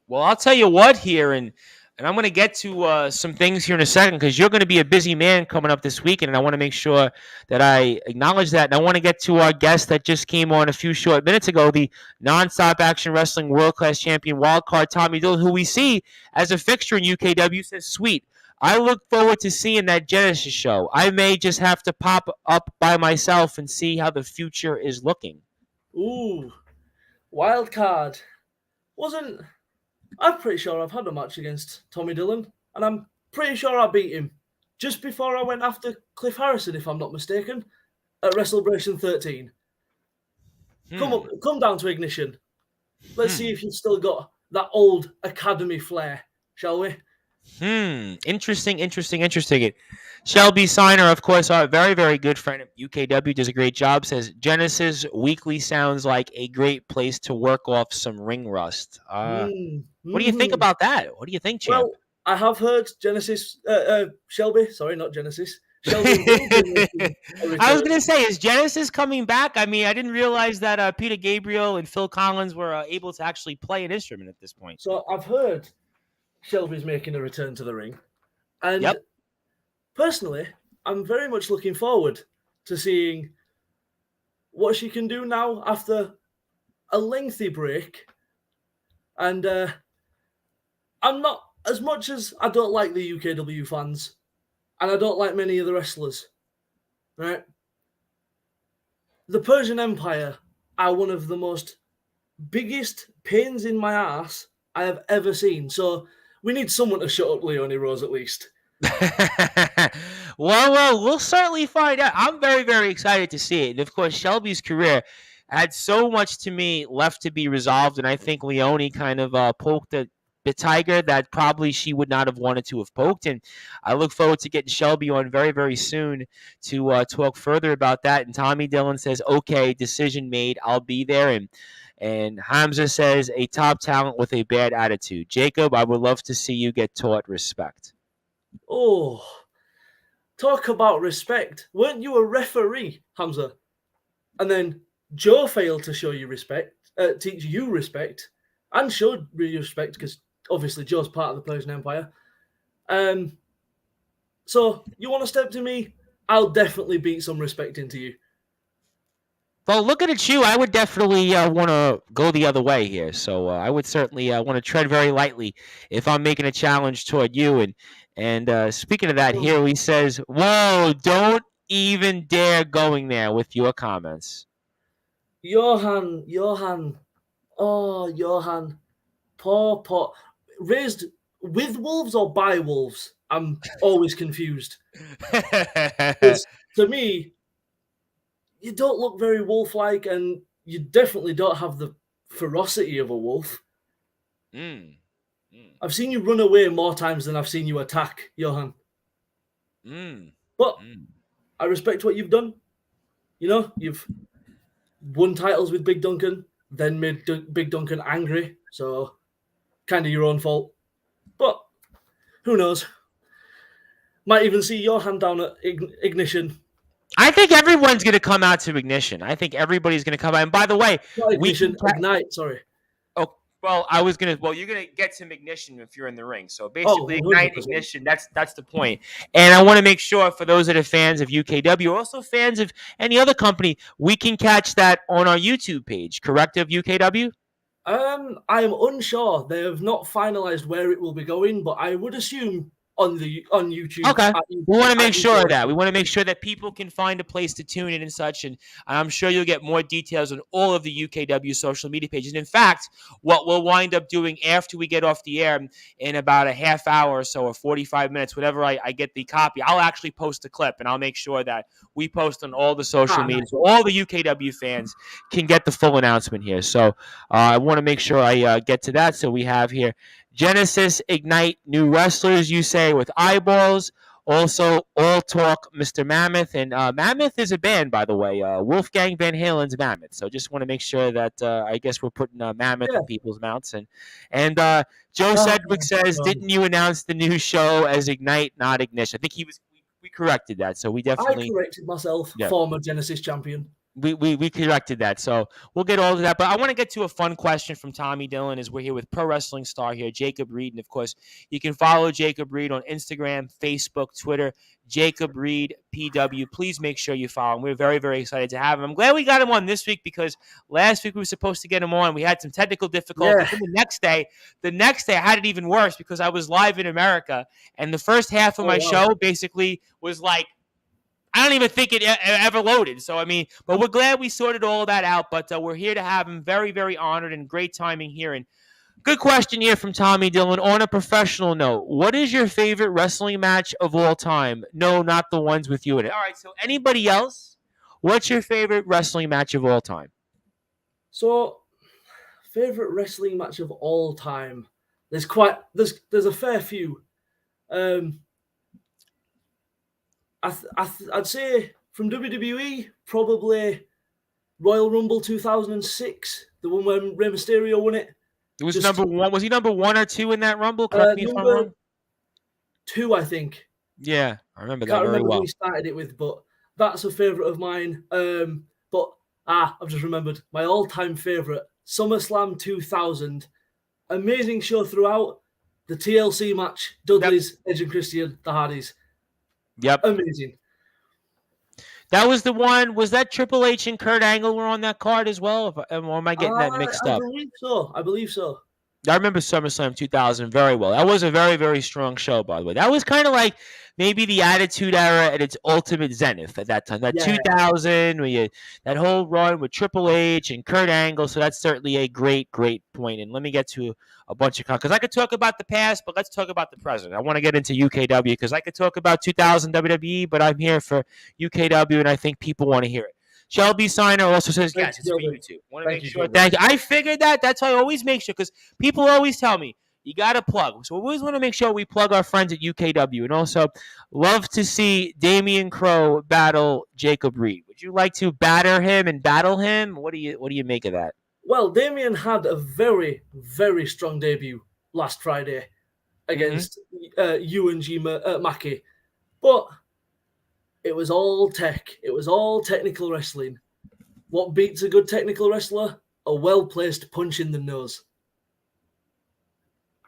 Well, I'll tell you what here, and I'm going to get to some things here in a second because you're going to be a busy man coming up this weekend, and I want to make sure that I acknowledge that. And I want to get to our guest that just came on a few short minutes ago, the Nonstop Action Wrestling World-Class Champion Wildcard Tommy Dillon, who we see as a fixture in UKW, says, sweet. I look forward to seeing that Genesis show. I may just have to pop up by myself and see how the future is looking. Ooh, Wildcard. I'm pretty sure I've had a match against Tommy Dillon, and I'm pretty sure I beat him just before I went after Cliff Harrison, if I'm not mistaken, at WrestleBration 13. Come down to Ignition. Let's see if you've still got that old Academy flair, shall we? Interesting. Shelby Signer, of course, our very, very good friend at UKW, does a great job, says Genesis Weekly sounds like a great place to work off some ring rust. What do you think about that? What do you think, Champ? Well, I have heard Genesis, Shelby, sorry, not Genesis. Shelby. I was going to say, is Genesis coming back? I mean, I didn't realize that Peter Gabriel and Phil Collins were able to actually play an instrument at this point. So I've heard Shelby's making a return to the ring. And personally, I'm very much looking forward to seeing what she can do now after a lengthy break. And I'm not, as much as I don't like the UKW fans, and I don't like many of the wrestlers, right? The Persian Empire are one of the most biggest pains in my ass I have ever seen. So we need someone to shut up Leonie Rose at least. well, we'll certainly find out. I'm very, very excited to see it. And of course, Shelby's career had so much to me left to be resolved, and I think Leonie kind of poked the tiger that probably she would not have wanted to have poked. And I look forward to getting Shelby on very, very soon to talk further about that. And Tommy Dillon says, "Okay, decision made. I'll be there." And Hamza says, "A top talent with a bad attitude." Jacob, I would love to see you get taught respect. Oh, talk about respect. Weren't you a referee, Hamza? And then Joe failed to show you respect, teach you respect, and showed you respect because obviously Joe's part of the Persian Empire. So you want to step to me? I'll definitely beat some respect into you. Well, looking at you, I would definitely want to go the other way here. So I would certainly want to tread very lightly if I'm making a challenge toward you. And speaking of that, here he says, "Whoa, don't even dare going there with your comments." Johan, poor, raised with wolves or by wolves? I'm always confused. Because to me, you don't look very wolf-like, and you definitely don't have the ferocity of a wolf. I've seen you run away more times than I've seen you attack, Johan. But I respect what you've done. You know, you've won titles with Big Duncan, then made Big Duncan angry, so kind of your own fault. But who knows? Might even see Johan down at Ignition. I think everyone's going to come out to Ignition. I think everybody's going to come out. And by the way, not Ignition, Ignite, sorry. Oh, well, I was going to, well, you're going to get some ignition if you're in the ring. So basically, Ignite, Ignition, that's the point. And I want to make sure for those that are fans of UKW, also fans of any other company, we can catch that on our YouTube page, correct, of UKW? I'm unsure. They have not finalized where it will be going, but I would assume on YouTube. Okay. We want to make sure of that. We want to make sure that people can find a place to tune in and such. And I'm sure you'll get more details on all of the UKW social media pages. And in fact, what we'll wind up doing after we get off the air in about a half hour or so, or 45 minutes, whatever I get the copy, I'll actually post a clip, and I'll make sure that we post on all the social media so all the UKW fans can get the full announcement here. So I want to make sure I get to that. So we have here Genesis, Ignite, new wrestlers, you say, with eyeballs. Also, All Talk, Mr. Mammoth. And Mammoth is a band, by the way. Wolfgang Van Halen's Mammoth. So just want to make sure that I guess we're putting Mammoth in people's mouths. And Joe Sedgwick says, "Didn't you announce the new show as Ignite, not Ignition?" I think we corrected that. So we definitely... I corrected myself, former Genesis champion. We corrected that, so we'll get all of that. But I want to get to a fun question from Tommy Dillon as we're here with pro wrestling star here, Jacob Reed. And, of course, you can follow Jacob Reed on Instagram, Facebook, Twitter, Jacob Reed PW. Please make sure you follow him. We're very, very excited to have him. I'm glad we got him on this week because last week we were supposed to get him on. We had some technical difficulties. And the next day I had it even worse because I was live in America. And the first half of my show basically was like, I don't even think it ever loaded. So, I mean, but we're glad we sorted all of that out. But we're here to have him. Very, very honored and great timing here. And good question here from Tommy Dillon. On a professional note, what is your favorite wrestling match of all time? No, not the ones with you in it. All right, so anybody else? What's your favorite wrestling match of all time? So, favorite wrestling match of all time. There's a fair few. I'd say from WWE, probably Royal Rumble 2006, the one where Rey Mysterio won it. It was number one. Was he number 1 or 2 in that Rumble? Correct me if I'm wrong. 2, I think. Yeah, I remember that Can't very remember well. who we started it with, but that's a favorite of mine. But I've just remembered my all-time favorite, SummerSlam 2000. Amazing show throughout. The TLC match, Dudley's, Edge and Christian, the Hardys. Yep. Amazing. That was the one. Was that Triple H and Kurt Angle were on that card as well? Or am I getting that mixed up? I believe so. I remember SummerSlam 2000 very well. That was a very, very strong show, by the way. That was kind of like maybe the Attitude Era at its ultimate zenith at that time. That Yeah. 2000, that whole run with Triple H and Kurt Angle. So that's certainly a great, great point. And let me get to a bunch of because I could talk about the past, but let's talk about the present. I want to get into UKW because I could talk about 2000 WWE, but I'm here for UKW, and I think people want to hear it. Shelby Signer also says, yes, it's for YouTube. Want to make sure. Thank you. I figured that. That's why I always make sure because people always tell me, you got to plug. So we always want to make sure we plug our friends at UKW. And also, love to see Damian Crow battle Jacob Reed. Would you like to batter him and battle him? What do you make of that? Well, Damian had a very, very strong debut last Friday against UNG Mackie. But it was all tech. It was all technical wrestling. What beats a good technical wrestler? A well-placed punch in the nose.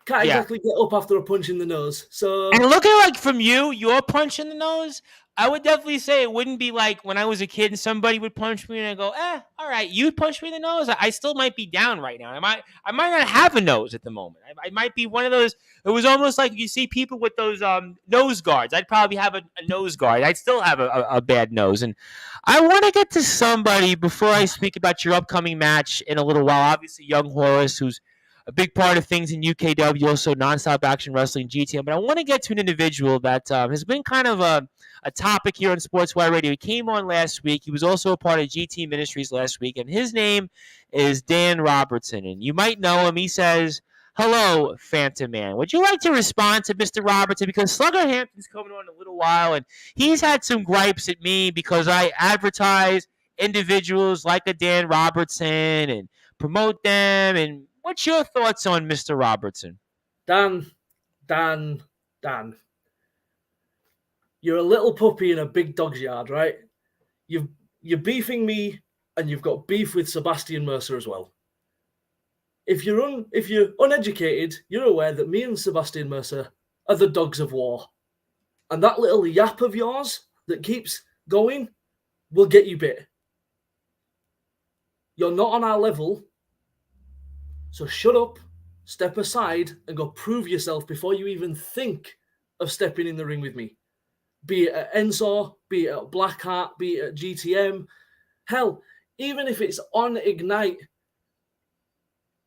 Can't exactly get up after a punch in the nose. So, and looking like from your punch in the nose, I would definitely say it wouldn't be like when I was a kid and somebody would punch me and I go, all right, you punch me in the nose. I still might be down right now. I might not have a nose at the moment. I might be one of those. It was almost like you see people with those nose guards. I'd probably have a nose guard. I'd still have a bad nose. And I want to get to somebody before I speak about your upcoming match in a little while. Obviously, Young Horace, who's a big part of things in UKW, also Nonstop Action Wrestling, GTM. But I want to get to an individual that has been kind of a topic here on Sportswire Radio. He came on last week. He was also a part of GT Ministries last week, and his name is Dan Robertson. And you might know him. He says, hello, Phantom Man. Would you like to respond to Mr. Robertson? Because Slugger Hampton's coming on in a little while, and he's had some gripes at me because I advertise individuals like a Dan Robertson and promote them. And what's your thoughts on Mr. Robertson? Dan. You're a little puppy in a big dog's yard, right? You're beefing me, and you've got beef with Sebastian Mercer as well. If you're uneducated, you're aware that me and Sebastian Mercer are the dogs of war. And that little yap of yours that keeps going will get you bit. You're not on our level, so shut up, step aside, and go prove yourself before you even think of stepping in the ring with me. Be it at Ensor, be it at Blackheart, be it at GTM. Hell, even if it's on Ignite,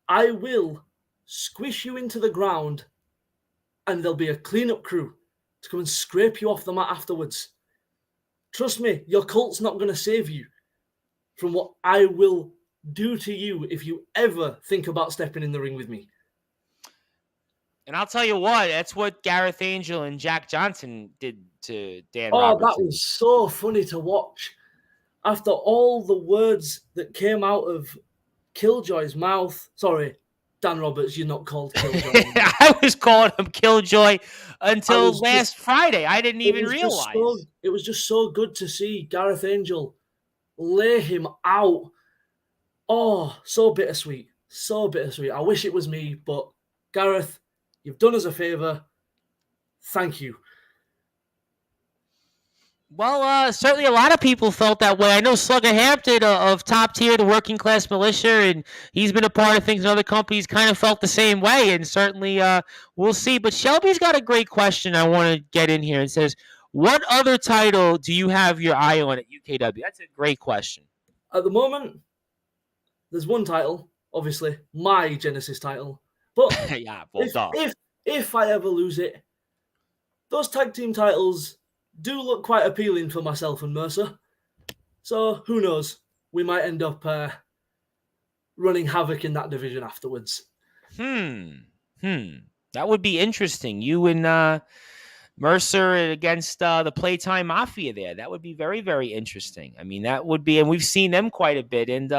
I will squish you into the ground and there'll be a cleanup crew to come and scrape you off the mat afterwards. Trust me, your cult's not going to save you from what I will do to you if you ever think about stepping in the ring with me. And I'll tell you what, that's what Gareth Angel and Jack Johnson did to Dan Robertson. That was so funny to watch. After all the words that came out of Killjoy's mouth, sorry, Dan Roberts, you're not called Killjoy. I was calling him Killjoy until last Friday. I didn't even realize. It was just so good to see Gareth Angel lay him out. Oh, so bittersweet. So bittersweet. I wish it was me, but Gareth, you've done us a favor. Thank you. Well, certainly a lot of people felt that way. I know Slugger Hampton of Top Tier, the Working Class Militia, and he's been a part of things in other companies, kind of felt the same way, and certainly we'll see. But Shelby's got a great question I want to get in here. It says, what other title do you have your eye on at UKW? That's a great question. At the moment, there's one title, obviously, my Genesis title. But yeah, if I ever lose it, those tag team titles do look quite appealing for myself and Mercer. So who knows? We might end up running havoc in that division afterwards. That would be interesting. You and Mercer against the Playtime Mafia there. That would be very, very interesting. I mean, that would be, and we've seen them quite a bit. And,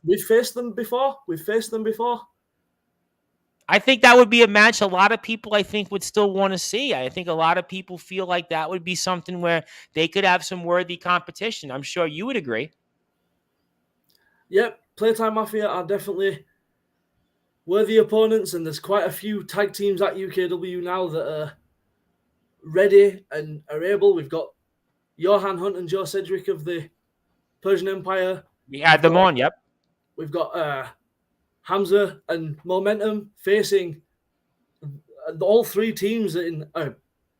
we've faced them before. I think that would be a match a lot of people, I think, would still want to see. I think a lot of people feel like that would be something where they could have some worthy competition. I'm sure you would agree. Yep, Playtime Mafia are definitely worthy opponents, and there's quite a few tag teams at UKW now that are ready and are able. We've got Johan Hunt and Joe Sedgwick of the Persian Empire. We had them on, yep. We've got Hamza and Momentum facing all three teams in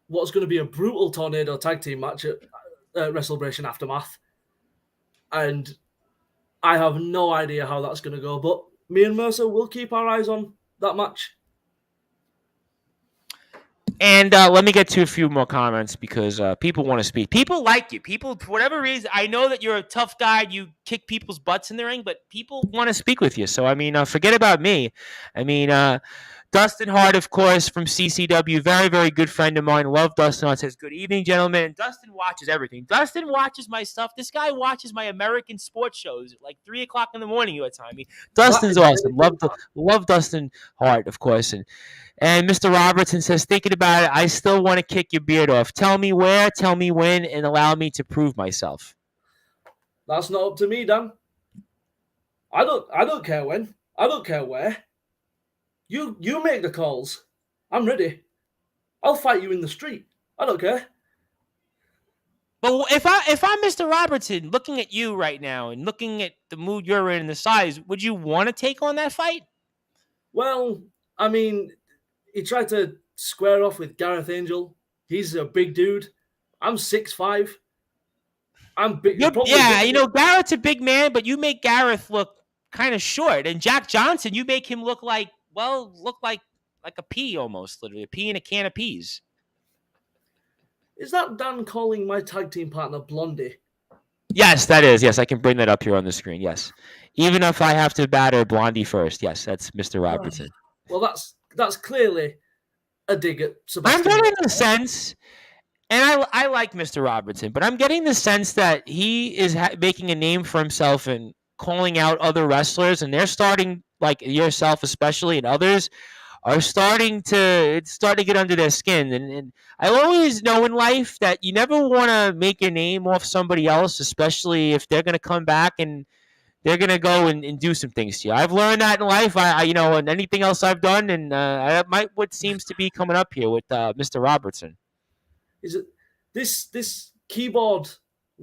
what's going to be a brutal Tornado tag team match at WrestleBration Aftermath. And I have no idea how that's going to go, but me and Mercer will keep our eyes on that match. And let me get to a few more comments because people want to speak. People like you. People, for whatever reason, I know that you're a tough guy. You kick people's butts in the ring, but people want to speak with you. So, I mean, forget about me. I mean, Dustin Hart, of course, from CCW, very, very good friend of mine. Love Dustin Hart. Says, good evening, gentlemen. And Dustin watches everything. Dustin watches my stuff. This guy watches my American sports shows at like 3 o'clock in the morning your time. Dustin's awesome. Love Dustin Hart, of course. And Mr. Robertson says, thinking about it, I still want to kick your beard off. Tell me where, tell me when, and allow me to prove myself. That's not up to me, Dan. I don't care when. I don't care where. You make the calls. I'm ready. I'll fight you in the street. I don't care. But if I'm Mr. Robertson, looking at you right now and looking at the mood you're in and the size, would you want to take on that fight? Well, I mean, he tried to square off with Gareth Angel. He's a big dude. I'm 6'5". I'm big. Yeah, you know, Gareth's a big man, but you make Gareth look kind of short. And Jack Johnson, you make him look like a pea almost, literally. A pea in a can of peas. Is that Dan calling my tag team partner Blondie? Yes, that is. Yes, I can bring that up here on the screen. Yes. Even if I have to batter Blondie first. Yes, that's Mr. Robertson. Well, that's clearly a dig at Sebastian. I'm getting the sense, and I like Mr. Robertson, but I'm getting the sense that he is making a name for himself and calling out other wrestlers, and they're starting, like yourself especially, and others are starting to get under their skin. And I always know in life that you never want to make your name off somebody else, especially if they're going to come back and they're going to go and do some things to you. I've learned that in life, and anything else I've done, and what seems to be coming up here with Mr. Robertson. Is it this keyboard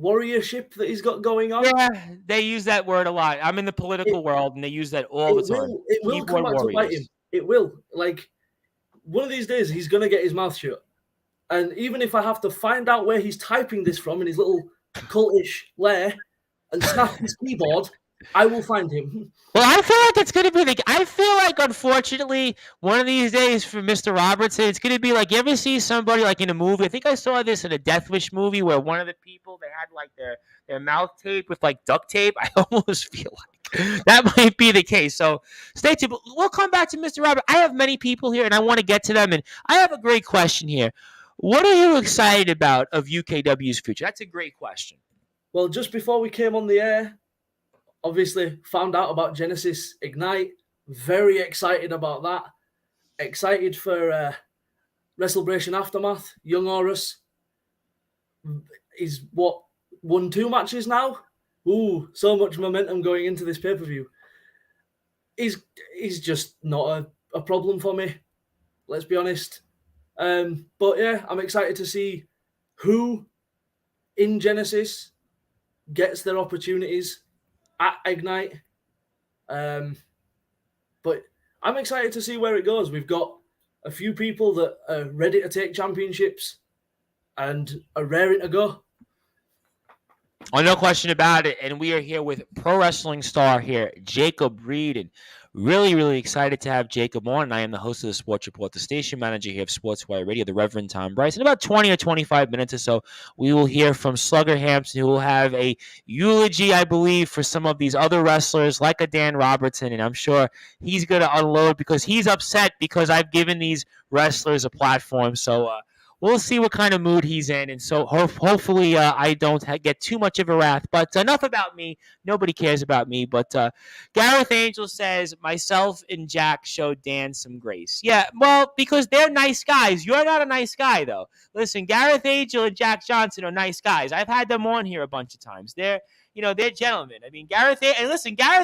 warriorship that he's got going on? Yeah, they use that word a lot. I'm in the political world, and they use that all the time. It will come back to bite him. It will. Like, one of these days, he's going to get his mouth shut. And even if I have to find out where he's typing this from in his little cultish lair and snap his keyboard, I will find him. Well, I feel like it's going to be I feel like, unfortunately, one of these days for Mr. Robertson, it's going to be like, you ever see somebody like in a movie? I think I saw this in a Death Wish movie where one of the people, they had like their mouth taped with like duct tape. I almost feel like that might be the case. So stay tuned. But we'll come back to Mr. Robert. I have many people here, and I want to get to them. And I have a great question here. What are you excited about of UKW's future? That's a great question. Well, just before we came on the air, obviously found out about Genesis Ignite. Very excited about that. Excited for WrestleBration Aftermath. Young Horus is won 2 matches now. Ooh, so much momentum going into this pay-per-view. He's just not a problem for me. Let's be honest. But yeah, I'm excited to see who in Genesis gets their opportunities at Ignite. But I'm excited to see where it goes. We've got a few people that are ready to take championships and are raring to go. Oh, no question about it. And we are here with pro wrestling star here, Jacob Reed. And really, really excited to have Jacob on. And I am the host of the Sports Report, the station manager here of Sportswire Radio, the Reverend Tom Bryce. In about 20 or 25 minutes or so, we will hear from Slugger Hampton, who will have a eulogy, I believe, for some of these other wrestlers like a Dan Robertson. And I'm sure he's going to unload because he's upset because I've given these wrestlers a platform. So, we'll see what kind of mood he's in, and so hopefully I don't get too much of a wrath. But enough about me. Nobody cares about me. But Gareth Angel says, myself and Jack showed Dan some grace. Yeah, well, because they're nice guys. You're not a nice guy, though. Listen, Gareth Angel and Jack Johnson are nice guys. I've had them on here a bunch of times. They're gentlemen. I mean, Gareth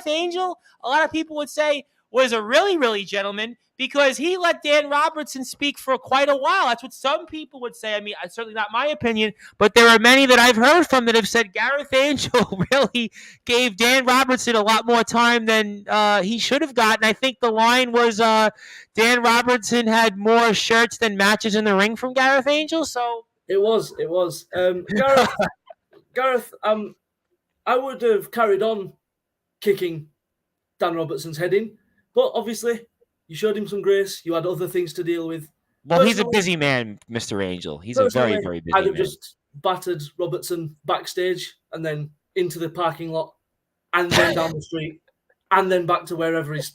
Angel, a lot of people would say, was a really, really gentleman because he let Dan Robertson speak for quite a while. That's what some people would say. I mean, it's certainly not my opinion, but there are many that I've heard from that have said Gareth Angel really gave Dan Robertson a lot more time than he should have gotten. I think the line was Dan Robertson had more shirts than matches in the ring from Gareth Angel. So it was. Gareth, I would have carried on kicking Dan Robertson's head in, but obviously you showed him some grace. You had other things to deal with. Well, he's a busy man, Mr. Angel. He's a very, very busy man. I'd have just battered Robertson backstage and then into the parking lot and then down the street and then back to wherever his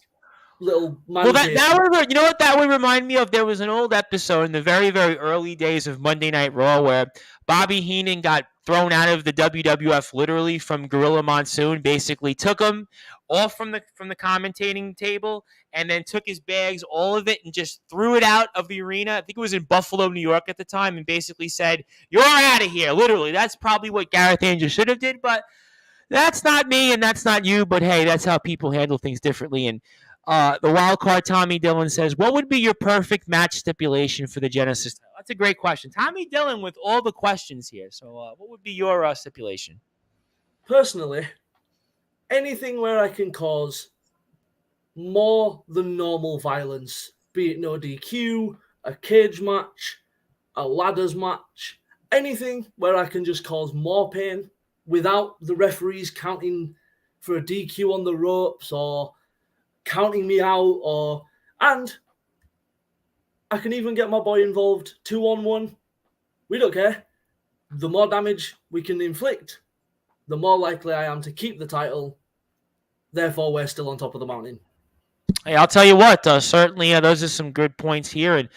little man. Well, you know what that would remind me of? There was an old episode in the very, very early days of Monday Night Raw where Bobby Heenan got thrown out of the WWF literally from Gorilla Monsoon, basically took him off from the commentating table and then took his bags, all of it, and just threw it out of the arena. I think it was in Buffalo, New York at the time, and basically said, "You're out of here." Literally, that's probably what Gareth Angel should have did, but that's not me and that's not you. But hey, that's how people handle things differently. And the wild card Tommy Dillon says, "What would be your perfect match stipulation for the Genesis title?" That's a great question. Tommy Dillon with all the questions here. So what would be your stipulation? Personally, anything where I can cause more than normal violence, be it no DQ, a cage match, a ladders match, anything where I can just cause more pain without the referees counting for a DQ on the ropes or counting me out, and I can even get my boy involved 2-on-1. We don't care. The more damage we can inflict, the more likely I am to keep the title. Therefore, we're still on top of the mountain. Hey, I'll tell you what, certainly those are some good points here. And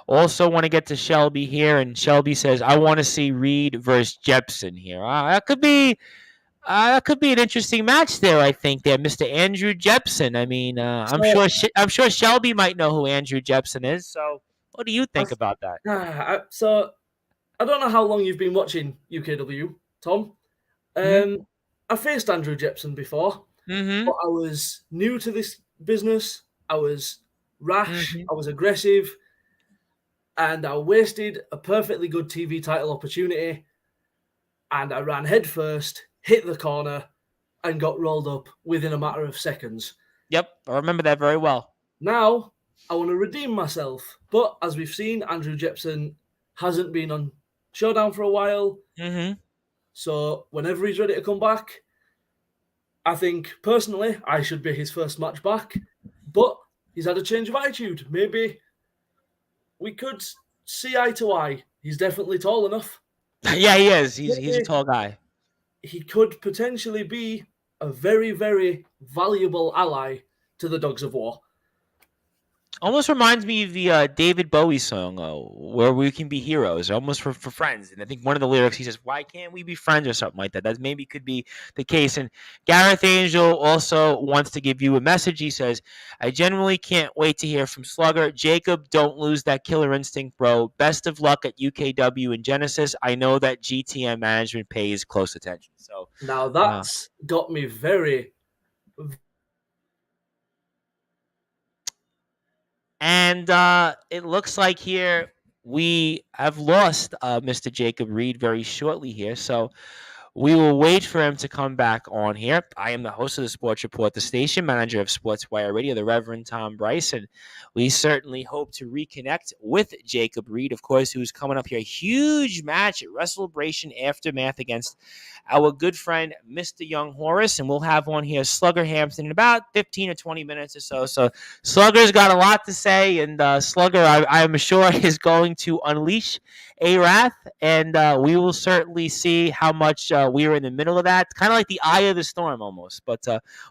also want to get to Shelby here. And Shelby says, I want to see Reed versus Jepson here. That could be an interesting match there, I think, there, Mr. Andrew Jepson. I mean, I'm sure Shelby might know who Andrew Jepson is. So what do you think about that? So I don't know how long you've been watching UKW, Tom. I faced Andrew Jepson before, but I was new to this business. I was rash. I was aggressive. And I wasted a perfectly good TV title opportunity. And I ran headfirst, hit the corner, and got rolled up within a matter of seconds. Yep, I remember that very well. Now, I want to redeem myself. But as we've seen, Andrew Jepson hasn't been on Showdown for a while. So whenever he's ready to come back, I think, personally, I should be his first match back. But he's had a change of attitude. Maybe we could see eye to eye. He's definitely tall enough. Yeah, he is. He's a tall guy. He could potentially be a very, very valuable ally to the Dogs of War. Almost reminds me of the David Bowie song, Where We Can Be Heroes, almost for friends. And I think one of the lyrics, he says, why can't we be friends or something like that? That maybe could be the case. And Gareth Angel also wants to give you a message. He says, I genuinely can't wait to hear from Slugger. Jacob, don't lose that killer instinct, bro. Best of luck at UKW and Genesis. I know that GTM management pays close attention. So now that's got me very... And it looks like here we have lost Mr. Jacob Reed very shortly here. So we will wait for him to come back on here. I am the host of the Sports Report, the station manager of Sportswire Radio, the Reverend Tom Bryce. And we certainly hope to reconnect with Jacob Reed, of course, who's coming up here. A huge match at WrestleBration Aftermath against our good friend, Mr. Young Horace. And we'll have on here Slugger Hampton in about 15 or 20 minutes or so. So Slugger's got a lot to say. And Slugger, I am sure, is going to unleash a wrath. And we will certainly see how much we are in the middle of that. It's kind of like the eye of the storm almost. But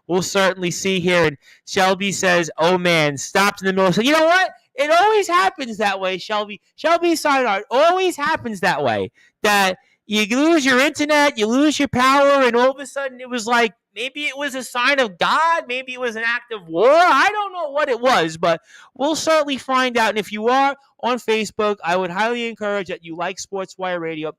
we'll certainly see here. And Shelby says, oh, man, stopped in the middle. So you know what? It always happens that way, Shelby. Shelby Sinard always happens that way. That you lose your internet, you lose your power, and all of a sudden it was like, maybe it was a sign of God, maybe it was an act of war. I don't know what it was, but we'll certainly find out. And if you are on Facebook. I would highly encourage that you like Sportswire Radio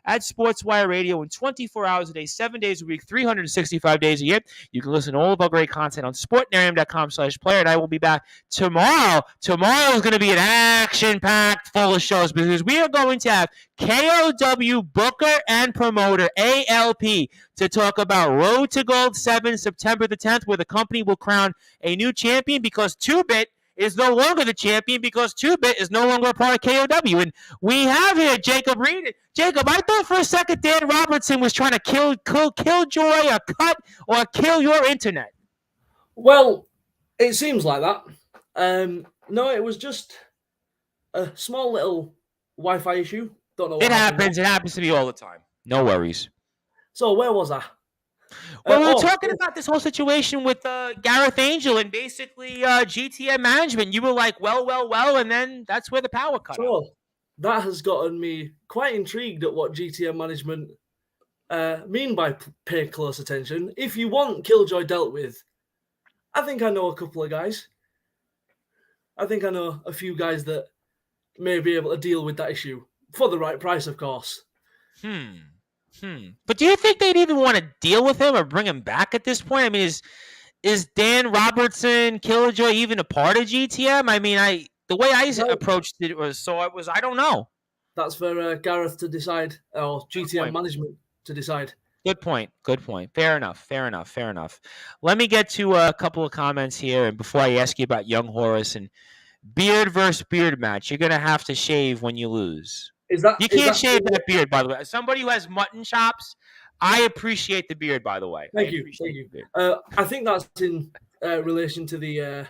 at Sportswire Radio in 24 hours a day, 7 days a week, 365 days a year. You can listen to all of our great content on sportnarium.com/player, and I will be back tomorrow. Tomorrow is going to be an action-packed full of shows because we are going to have KOW booker and promoter ALP to talk about Road to Gold 7 September the 10th, where the company will crown a new champion because 2-Bit is no longer the champion because 2-Bit is no longer a part of KOW. And we have here Jacob Reed. Jacob, I thought for a second Dan Robertson was trying to kill Joy or cut or kill your internet. Well, it seems like that. No, it was just a small little Wi-Fi issue. Don't know what happens. It happens to me all the time. No worries. So where was I? Well, we were talking about this whole situation with Gareth Angel and basically GTM management. You were like, well, and then that's where the power cut out. That has gotten me quite intrigued at what GTM management mean by pay close attention. If you want Killjoy dealt with, I think I know a couple of guys. I think I know a few guys that may be able to deal with that issue for the right price, of course. But do you think they'd even want to deal with him or bring him back at this point? I mean, is Dan Robertson, Killjoy even a part of GTM? I mean, the way I approached it was I don't know. That's for Gareth to decide, or GTM management to decide. Good point. Fair enough. Let me get to a couple of comments here, and before I ask you about Young Horus and beard versus beard match, you're gonna have to shave when you lose. You can't shave that beard, by the way. As somebody who has mutton chops, I appreciate the beard, by the way. Thank you. I think that's in relation to the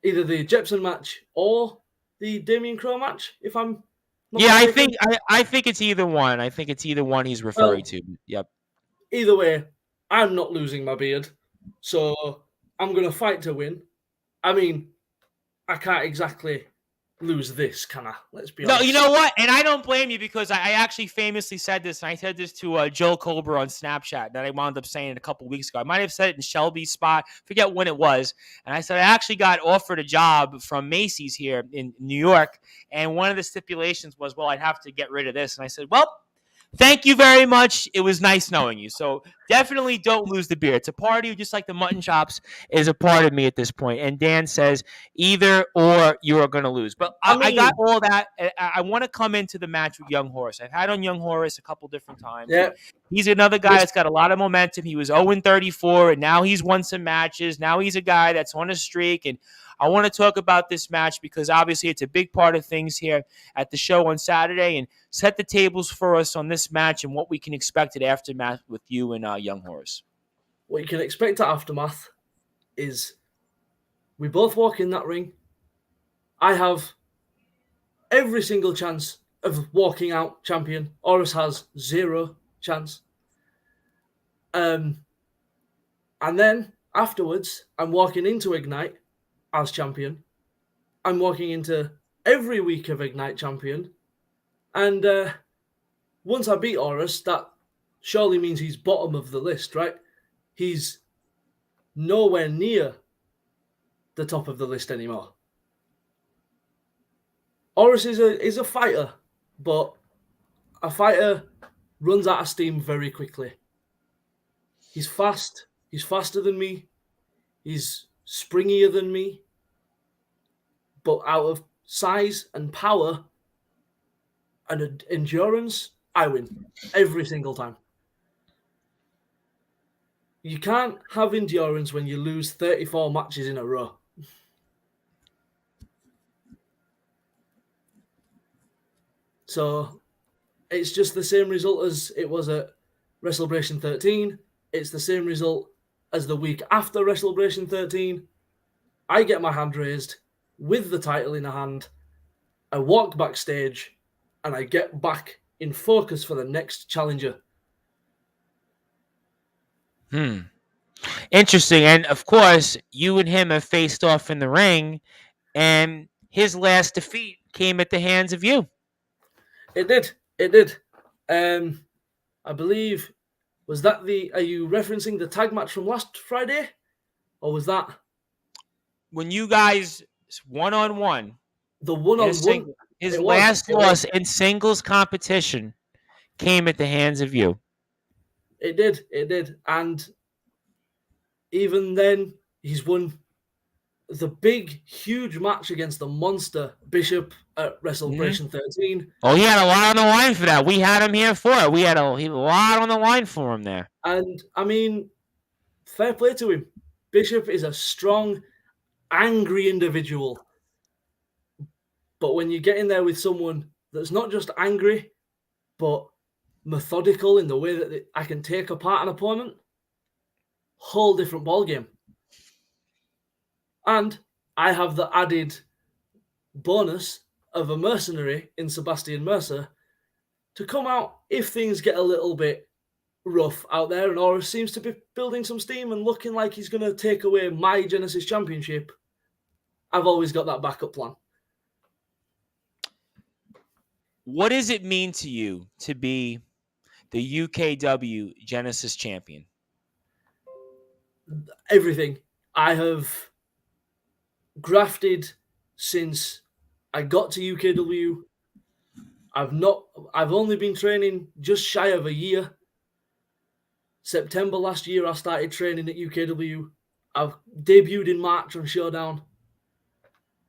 either the Jepson match or the Damien Crow match, if I'm not mistaken. I think it's either one. I think it's either one he's referring to. Yep. Either way, I'm not losing my beard, so I'm going to fight to win. I mean, I can't exactly lose this, can I? Let's be honest. No, you know what? And I don't blame you because I actually famously said this, and I said this to Joel Colbert on Snapchat, that I wound up saying it a couple weeks ago. I might have said it in Shelby's spot. Forget when it was. And I said I actually got offered a job from Macy's here in New York, and one of the stipulations was, well, I'd have to get rid of this. And I said, well, thank you very much. It was nice knowing you. So definitely don't lose the beer. It's a part of you, just like the mutton chops is a part of me at this point. And Dan says either or you are going to lose. But I got all that. I want to come into the match with Young Horus. I've had on Young Horus a couple different times. Yeah. He's another guy that's got a lot of momentum. He was 0-34, and now he's won some matches. Now he's a guy that's on a streak, and I want to talk about this match because obviously it's a big part of things here at the show on Saturday, and set the tables for us on this match and what we can expect at Aftermath with you and Young Horus. What you can expect at Aftermath is we both walk in that ring. I have every single chance of walking out champion. Horus has 0 chance. And then afterwards, I'm walking into Ignite as champion. I'm walking into every week of Ignite champion. And once I beat Horus, that surely means he's bottom of the list, right? He's nowhere near the top of the list anymore. Horus is a fighter, but a fighter runs out of steam very quickly. He's fast. He's faster than me. He's springier than me. But out of size and power and endurance, I win every single time. You can't have endurance when you lose 34 matches in a row. So it's just the same result as it was at WrestleBration 13. It's the same result as the week after WrestleBration 13. I get my hand raised with the title in a hand. I walk backstage and I get back in focus for the next challenger. Interesting. And of course, you and him have faced off in the ring, and his last defeat came at the hands of you. It did. I believe, was that are you referencing the tag match from last Friday? Or was that? When you guys one-on-one the one-on-one. His last loss in singles competition came at the hands of you. It did. And even then, he's won the big, huge match against the monster Bishop at WrestleBration 13. Oh, he had a lot on the line for that. We had him here for it. We had a lot on the line for him there. And, I mean, fair play to him. Bishop is a strong, angry individual. But when you get in there with someone that's not just angry, but methodical in the way that I can take apart an opponent, whole different ballgame. And I have the added bonus of a mercenary in Sebastian Mercer to come out if things get a little bit rough out there and Horus seems to be building some steam and looking like he's going to take away my Genesis Championship. I've always got that backup plan. What does it mean to you to be the UKW Genesis champion? Everything. I have grafted since I got to UKW. I've only been training just shy of a year. September last year, I started training at UKW. I've debuted in March on Showdown.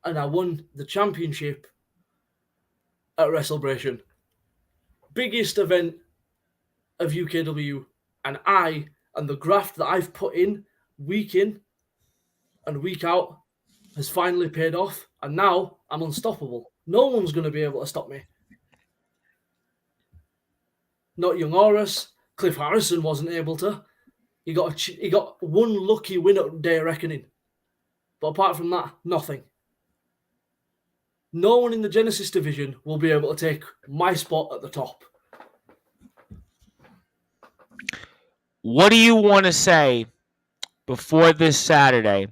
And I won the championship at WrestleBration. Biggest event of UKW. And the graft that I've put in and week out has finally paid off. And now I'm unstoppable. No one's going to be able to stop me. Not young Horus. Cliff Harrison wasn't able to. He got one lucky win at Day of Reckoning. But apart from that, nothing. No one in the Genesis division will be able to take my spot at the top. What do you want to say before this Saturday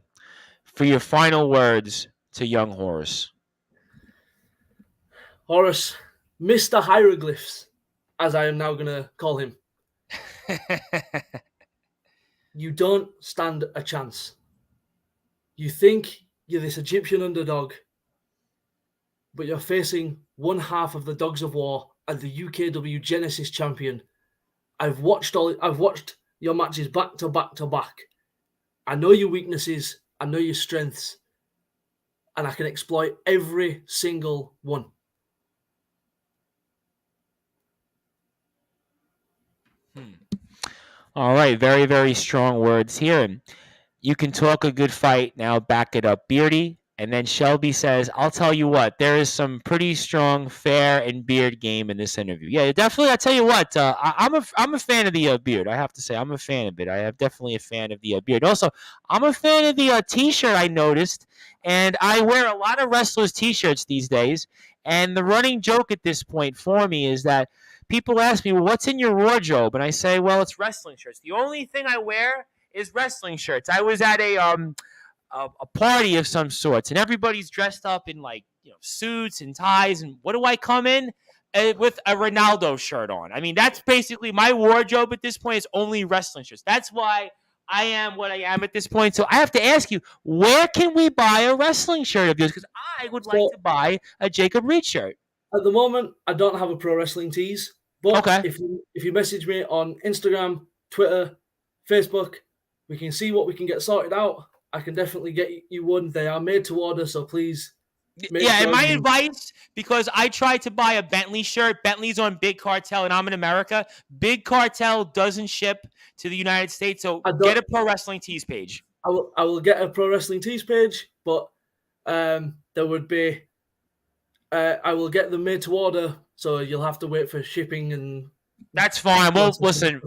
for your final words to young Horus? Horus, Mr. Hieroglyphs, as I am now going to call him. You don't stand a chance. You think you're this Egyptian underdog, but you're facing one half of the Dogs of War and the UKW Genesis champion. I've watched your matches back to back to back. I know your weaknesses, I know your strengths, and I can exploit every single one. All right, very, very strong words here. You can talk a good fight, now back it up, Beardy. And then Shelby says, I'll tell you what, there is some pretty strong Fair and Beard game in this interview. Yeah, definitely. I'll tell you what, I'm a fan of the Beard. I have to say, I'm a fan of it. I am definitely a fan of the Beard. Also, I'm a fan of the T-shirt I noticed. And I wear a lot of wrestlers' T-shirts these days. And the running joke at this point for me is that people ask me, well, what's in your wardrobe? And I say, well, it's wrestling shirts. The only thing I wear is wrestling shirts. I was at a party of some sorts, and everybody's dressed up in suits and ties. And what do I come in with? A Ronaldo shirt on. I mean, that's basically my wardrobe at this point. Is only wrestling shirts. That's why I am what I am at this point. So I have to ask you, where can we buy a wrestling shirt of yours? Because I would like to buy a Jacob Reed shirt. At the moment, I don't have a pro wrestling tees, but okay. if you message me on Instagram, Twitter, Facebook, we can see what we can get sorted out. I can definitely get you one. They are made to order, so please. And my advice, because I tried to buy a Bentley shirt. Bentley's on Big Cartel, and I'm in America. Big Cartel doesn't ship to the United States, so get a Pro Wrestling Tees page. I will get a Pro Wrestling Tees page, but there would be. I will get them made to order, so you'll have to wait for shipping and. That's fine. Well, listen,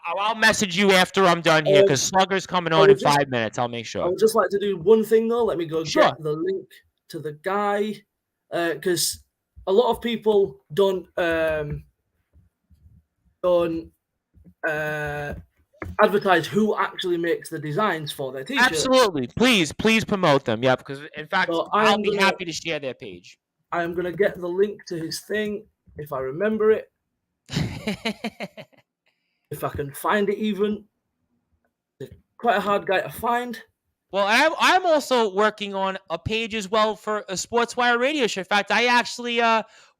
I'll message you after I'm done here because Slugger's coming on in 5 minutes. I'll make sure. I would just like to do one thing, though. Let me go get the link to the guy because a lot of people don't advertise who actually makes the designs for their t-shirts. Absolutely. Please promote them. Yeah, because, in fact, I'll be happy to share their page. I am going to get the link to his thing if I remember it. If I can find it even. It's quite a hard guy to find. Well, I'm also working on a page as well for a Sportswire radio show. In fact, I actually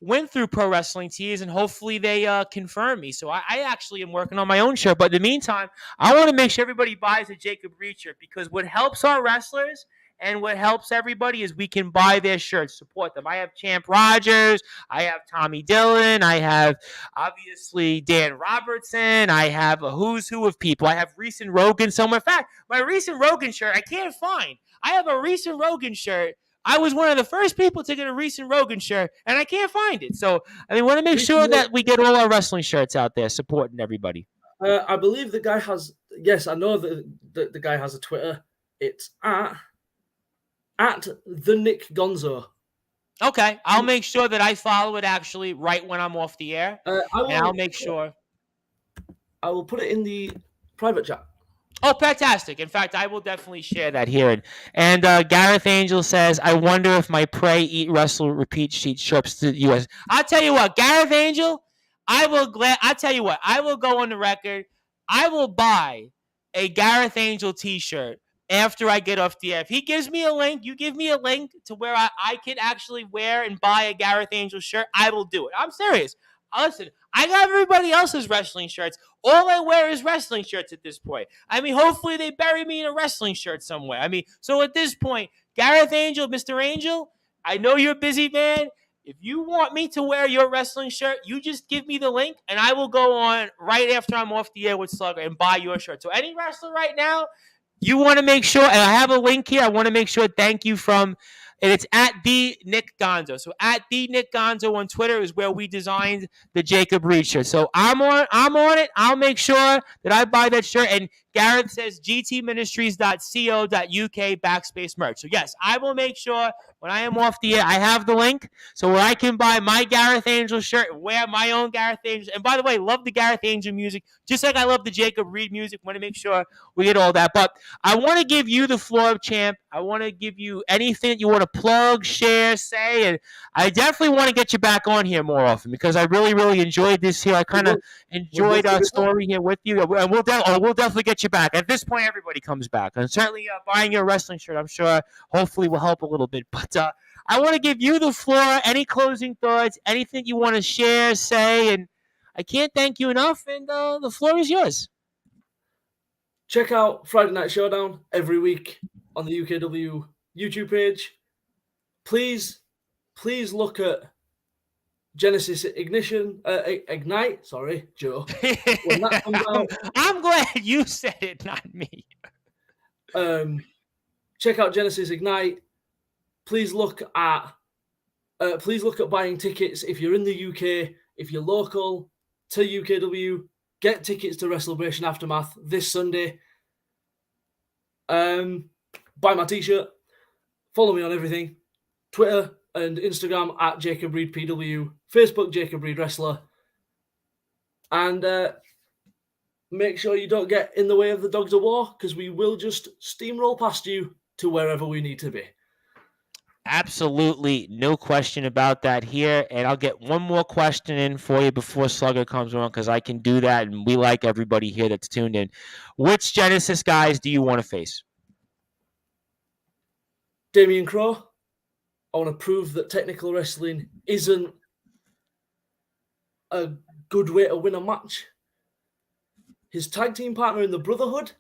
went through Pro Wrestling Tees, and hopefully they confirm me. So I actually am working on my own show. But in the meantime, I want to make sure everybody buys a Jacob Reed shirt, because what helps our wrestlers and what helps everybody is we can buy their shirts, support them. I have Champ Rogers, I have Tommy Dillon, I have obviously Dan Robertson, I have a who's who of people. I have Reese and Rogan somewhere. In fact, my Reese and Rogan shirt I can't find. I have a Reese and Rogan shirt. I was one of the first people to get a Reese and Rogan shirt, and I can't find it. So, I mean, want to make sure that we get all our wrestling shirts out there supporting everybody. I believe the guy has, yes, I know that the guy has a Twitter. It's at the Nick Gonzo. Okay, I'll make sure that I follow it actually right when I'm off the air, and I'll make sure. I will put it in the private chat. Oh, fantastic. In fact, I will definitely share that here. And Gareth Angel says, I wonder if my Pray, Eat, Wrestle, Repeat sheet ships to the U.S. I'll tell you what, Gareth Angel, I will go on the record. I will buy a Gareth Angel t-shirt after I get off the air. If he gives me a link, you give me a link to where I can actually wear and buy a Gareth Angel shirt, I will do it. I'm serious. Listen, I got everybody else's wrestling shirts. All I wear is wrestling shirts at this point. I mean, hopefully they bury me in a wrestling shirt somewhere. I mean, so at this point, Gareth Angel, Mr. Angel, I know you're a busy man. If you want me to wear your wrestling shirt, you just give me the link, and I will go on right after I'm off the air with Slugger and buy your shirt. So any wrestler right now, you want to make sure, and I have a link here, I want to make sure, thank you from, and it's at the Nick Gonzo. So at the Nick Gonzo on Twitter is where we designed the Jacob Reed shirt. So I'm on it. I'll make sure that I buy that shirt. And Gareth says gtministries.co.uk/merch. So yes, I will make sure when I am off the air, I have the link so where I can buy my Gareth Angel shirt and wear my own Gareth Angel. And by the way, love the Gareth Angel music, just like I love the Jacob Reed music. Want to make sure we get all that. But I want to give you the floor, champ. I want to give you anything that you want to plug, share, say, and I definitely want to get you back on here more often because I really, really enjoyed this here. I kind of enjoyed our story here with you, and we'll definitely get you back. At this point, everybody comes back, and certainly buying your wrestling shirt, I'm sure, hopefully will help a little bit. But I want to give you the floor. Any closing thoughts? Anything you want to share, say, and I can't thank you enough. And the floor is yours. Check out Friday Night Showdown every week on the UKW YouTube page. Please look at Genesis Ignite. Sorry, Joe. When that comes out, I'm glad you said it, not me. Check out Genesis Ignite. Please look at buying tickets if you're in the UK. If you're local to UKW, get tickets to WrestleBration Aftermath this Sunday. Buy my t-shirt. Follow me on everything. Twitter and Instagram at Jacob Reed PW. Facebook, Jacob Reed Wrestler. And make sure you don't get in the way of the Dogs of War because we will just steamroll past you to wherever we need to be. Absolutely, no question about that here. And I'll get one more question in for you before Slugger comes on because I can do that, and we like everybody here that's tuned in. Which Genesis guys do you want to face? Damian Crow. I want to prove that technical wrestling isn't a good way to win a match. His tag team partner in the Brotherhood,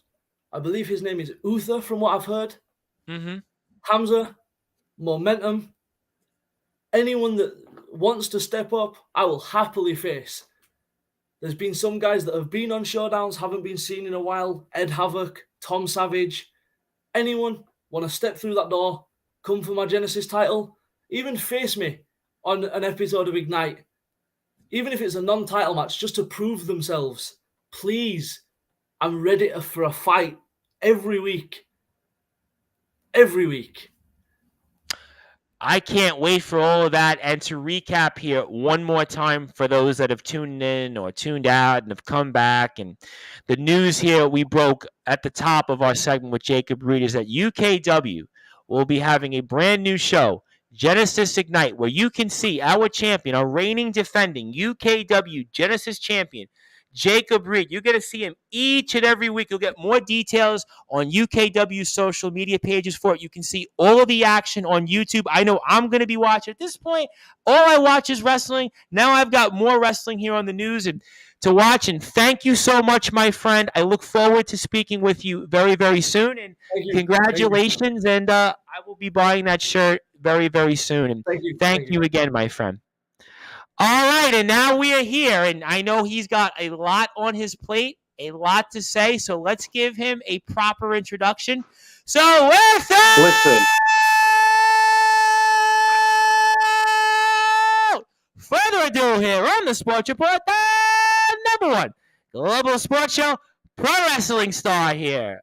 I believe his name is Uther from what I've heard. Mm-hmm. Hamza, Momentum. Anyone that wants to step up, I will happily face. There's been some guys that have been on showdowns, haven't been seen in a while. Ed Havoc, Tom Savage. Anyone want to step through that door, come for my Genesis title, even face me on an episode of Ignite. Even if it's a non-title match, just to prove themselves. Please, I'm ready for a fight every week. Every week. I can't wait for all of that. And to recap here one more time for those that have tuned in or tuned out and have come back. And the news here we broke at the top of our segment with Jacob Reed is that UKW will be having a brand new show, Genesis Ignite, where you can see our champion, our reigning defending UKW Genesis champion, Jacob Reed. You're going to see him each and every week. You'll get more details on UKW social media pages for it. You can see all of the action on YouTube. I know I'm going to be watching. At this point, all I watch is wrestling. Now I've got more wrestling here on the news and to watch. And thank you so much, my friend. I look forward to speaking with you very, very soon. And congratulations. And I will be buying that shirt very, very soon. And thank you again, my friend. All right, and now we are here, and I know he's got a lot on his plate, a lot to say, so let's give him a proper introduction. So, without further ado here on the Sports Report, the #1 global sports show, pro wrestling star here,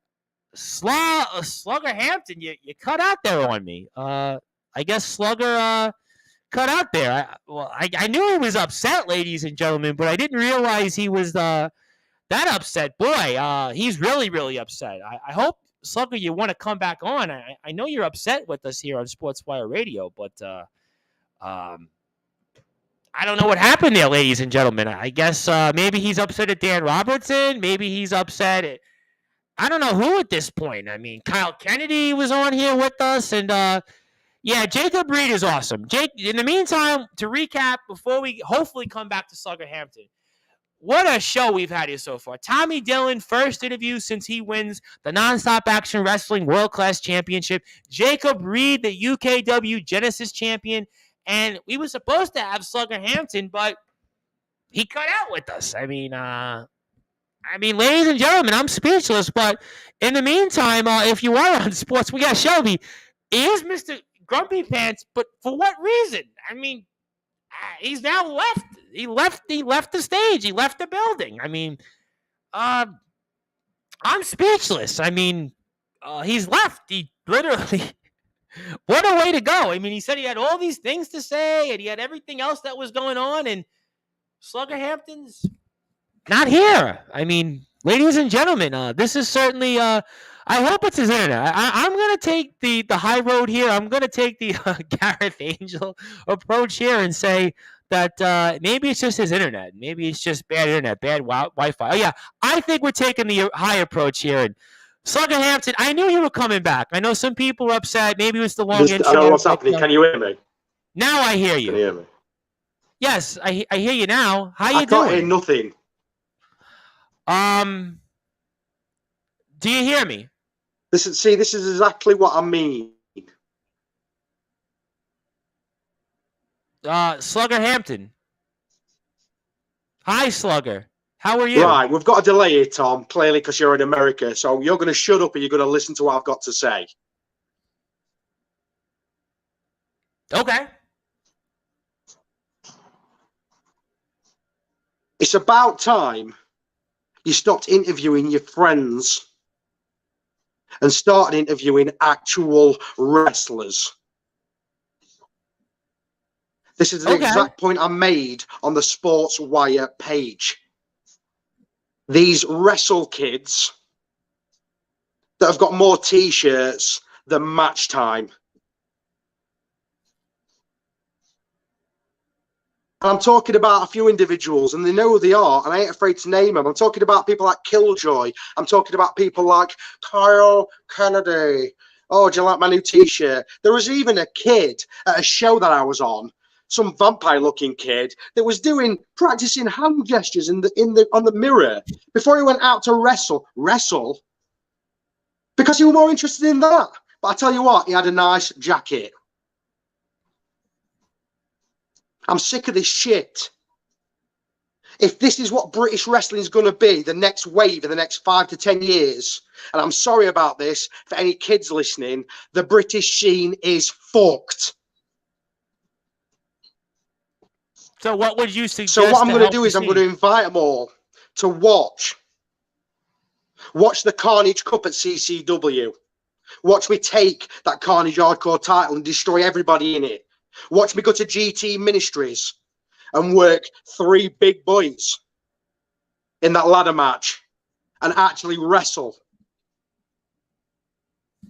Slugger Hampton. You cut out there on me. I guess Slugger cut out there. I knew he was upset, ladies and gentlemen, but I didn't realize he was that upset. Boy, he's really, really upset. I hope, Slugger, you want to come back on. I know you're upset with us here on Sportswire Radio, but I don't know what happened there, ladies and gentlemen. I guess maybe he's upset at Dan Robertson. Maybe he's upset at, I don't know who at this point. I mean, Kyle Kennedy was on here with us, and yeah, Jacob Reed is awesome. Jake, in the meantime, to recap, before we hopefully come back to Slugger Hampton, what a show we've had here so far. Tommy Dillon, first interview since he wins the Nonstop Action Wrestling World Class Championship. Jacob Reed, the UKW Genesis Champion. And we were supposed to have Slugger Hampton, but he cut out with us. I mean, ladies and gentlemen, I'm speechless. But in the meantime, if you are on sports, we got Shelby. He is Mr. Grumpy Pants, but for what reason? I mean, he's now left. He left the stage. He left the building. I mean, I'm speechless. I mean, he's left. He literally, what a way to go. I mean, he said he had all these things to say, and he had everything else that was going on, and Slugger Hampton's not here. I mean, ladies and gentlemen, this is certainly, I hope it's his internet. I'm going to take the high road here. I'm going to take the Gareth Angel approach here and say that maybe it's just his internet. Maybe it's just bad internet, bad Wi-Fi. Oh, yeah, I think we're taking the high approach here. And Slugger Hampton, I knew you were coming back. I know some people are upset. Maybe it was the long intro. I know what's happening. Can you hear me? Now I hear you. Can you hear me? Yes, I hear you now. How you doing? I can't hear nothing. Do you hear me? This is exactly what I mean. Slugger Hampton. Hi, Slugger. How are you? Right, we've got a delay here, Tom, clearly because you're in America. So you're going to shut up and you're going to listen to what I've got to say. Okay. It's about time you stopped interviewing your friends and started interviewing actual wrestlers. This is the exact point I made on the Sportswire page. These wrestle kids that have got more T-shirts than Match Time. And I'm talking about a few individuals, and they know who they are, and I ain't afraid to name them. I'm talking about people like Killjoy. I'm talking about people like Kyle Kennedy. Oh, do you like my new T-shirt? There was even a kid at a show that I was on, some vampire-looking kid that was practicing hand gestures on the mirror before he went out to wrestle, because he was more interested in that. But I tell you what, he had a nice jacket. I'm sick of this shit. If this is what British wrestling is going to be, the next wave in the next 5 to 10 years, and I'm sorry about this for any kids listening, the British scene is fucked. So what would you suggest? So what I'm going to do is I'm going to invite them all to watch the Carnage Cup at CCW. Watch me take that Carnage Hardcore title and destroy everybody in it. Watch me go to GT Ministries and work 3 big boys in that ladder match and actually wrestle.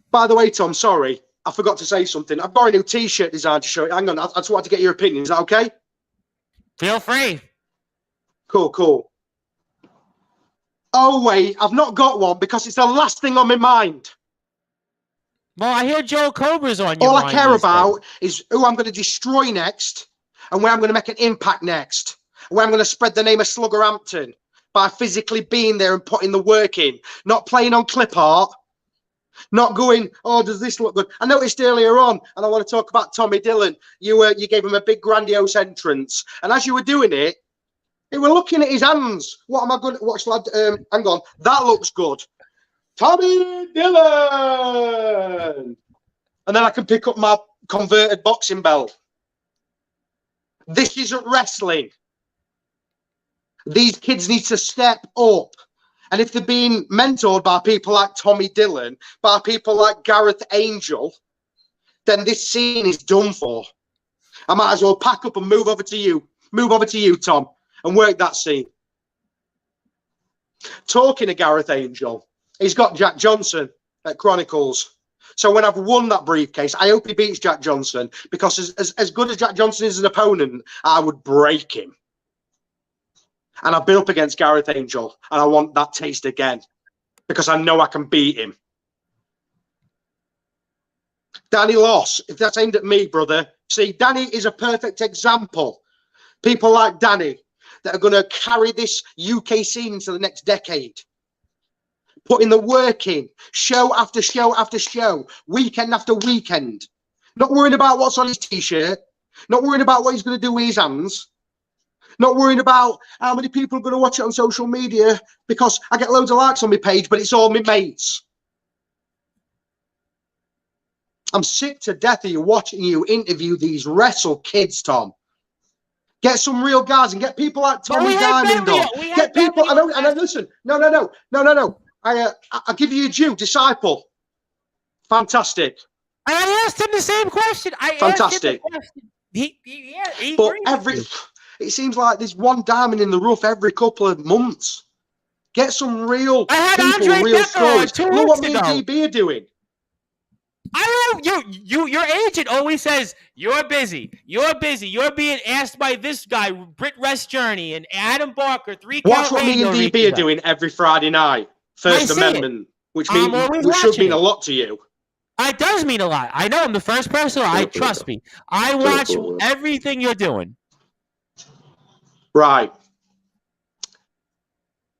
By the way, Tom, sorry, I forgot to say something. I've got a new T-shirt design to show you. Hang on, I just wanted to get your opinion. Is that okay? Feel free. Cool. Oh, wait, I've not got one because it's the last thing on my mind. Well, I hear Joel Cobra's on your All mind. I care about is who I'm going to destroy next and where I'm going to make an impact next. Where I'm going to spread the name of Slugger Hampton by physically being there and putting the work in. Not playing on clip art. Not going, oh, does this look good? I noticed earlier on, and I want to talk about Tommy Dillon. You gave him a big grandiose entrance. And as you were doing it, you were looking at his hands. What am I going to watch, lad? Hang on. That looks good. Tommy Dillon! And then I can pick up my converted boxing belt. This isn't wrestling. These kids need to step up. And if they're being mentored by people like Tommy Dillon, by people like Gareth Angel, then this scene is done for. I might as well pack up and move over to you. Move over to you, Tom, and work that scene. Talking to Gareth Angel, he's got Jack Johnson at Chronicles. So when I've won that briefcase, I hope he beats Jack Johnson, because as good as Jack Johnson is as an opponent, I would break him. And I've been up against Gareth Angel, and I want that taste again because I know I can beat him. Danny Loss, if that's aimed at me, brother. See, Danny is a perfect example. People like Danny that are going to carry this UK scene into the next decade. Putting the work in, show after show after show, weekend after weekend. Not worrying about what's on his T-shirt. Not worrying about what he's going to do with his hands. Not worrying about how many people are going to watch it on social media because I get loads of likes on my page, but it's all my mates. I'm sick to death of you watching you interview these wrestle kids, Tom. Get some real guys and get people like Tommy Diamond on. Get people. I know. Listen. No. I give you a due. Disciple. Fantastic. And I asked him the same question. Fantastic. He but it seems like there's one diamond in the rough every couple of months. Get some real people, real stories. Look what me and DB are doing. I don't. Your agent always says you're busy. You're busy. You're being asked by this guy, Britt Rest Journey, and Adam Barker. Watch what me and DB are doing every Friday night. First Amendment, which should mean a lot to you. It does mean a lot. I know I'm the first person. Trust me. I watch everything you're doing. Right.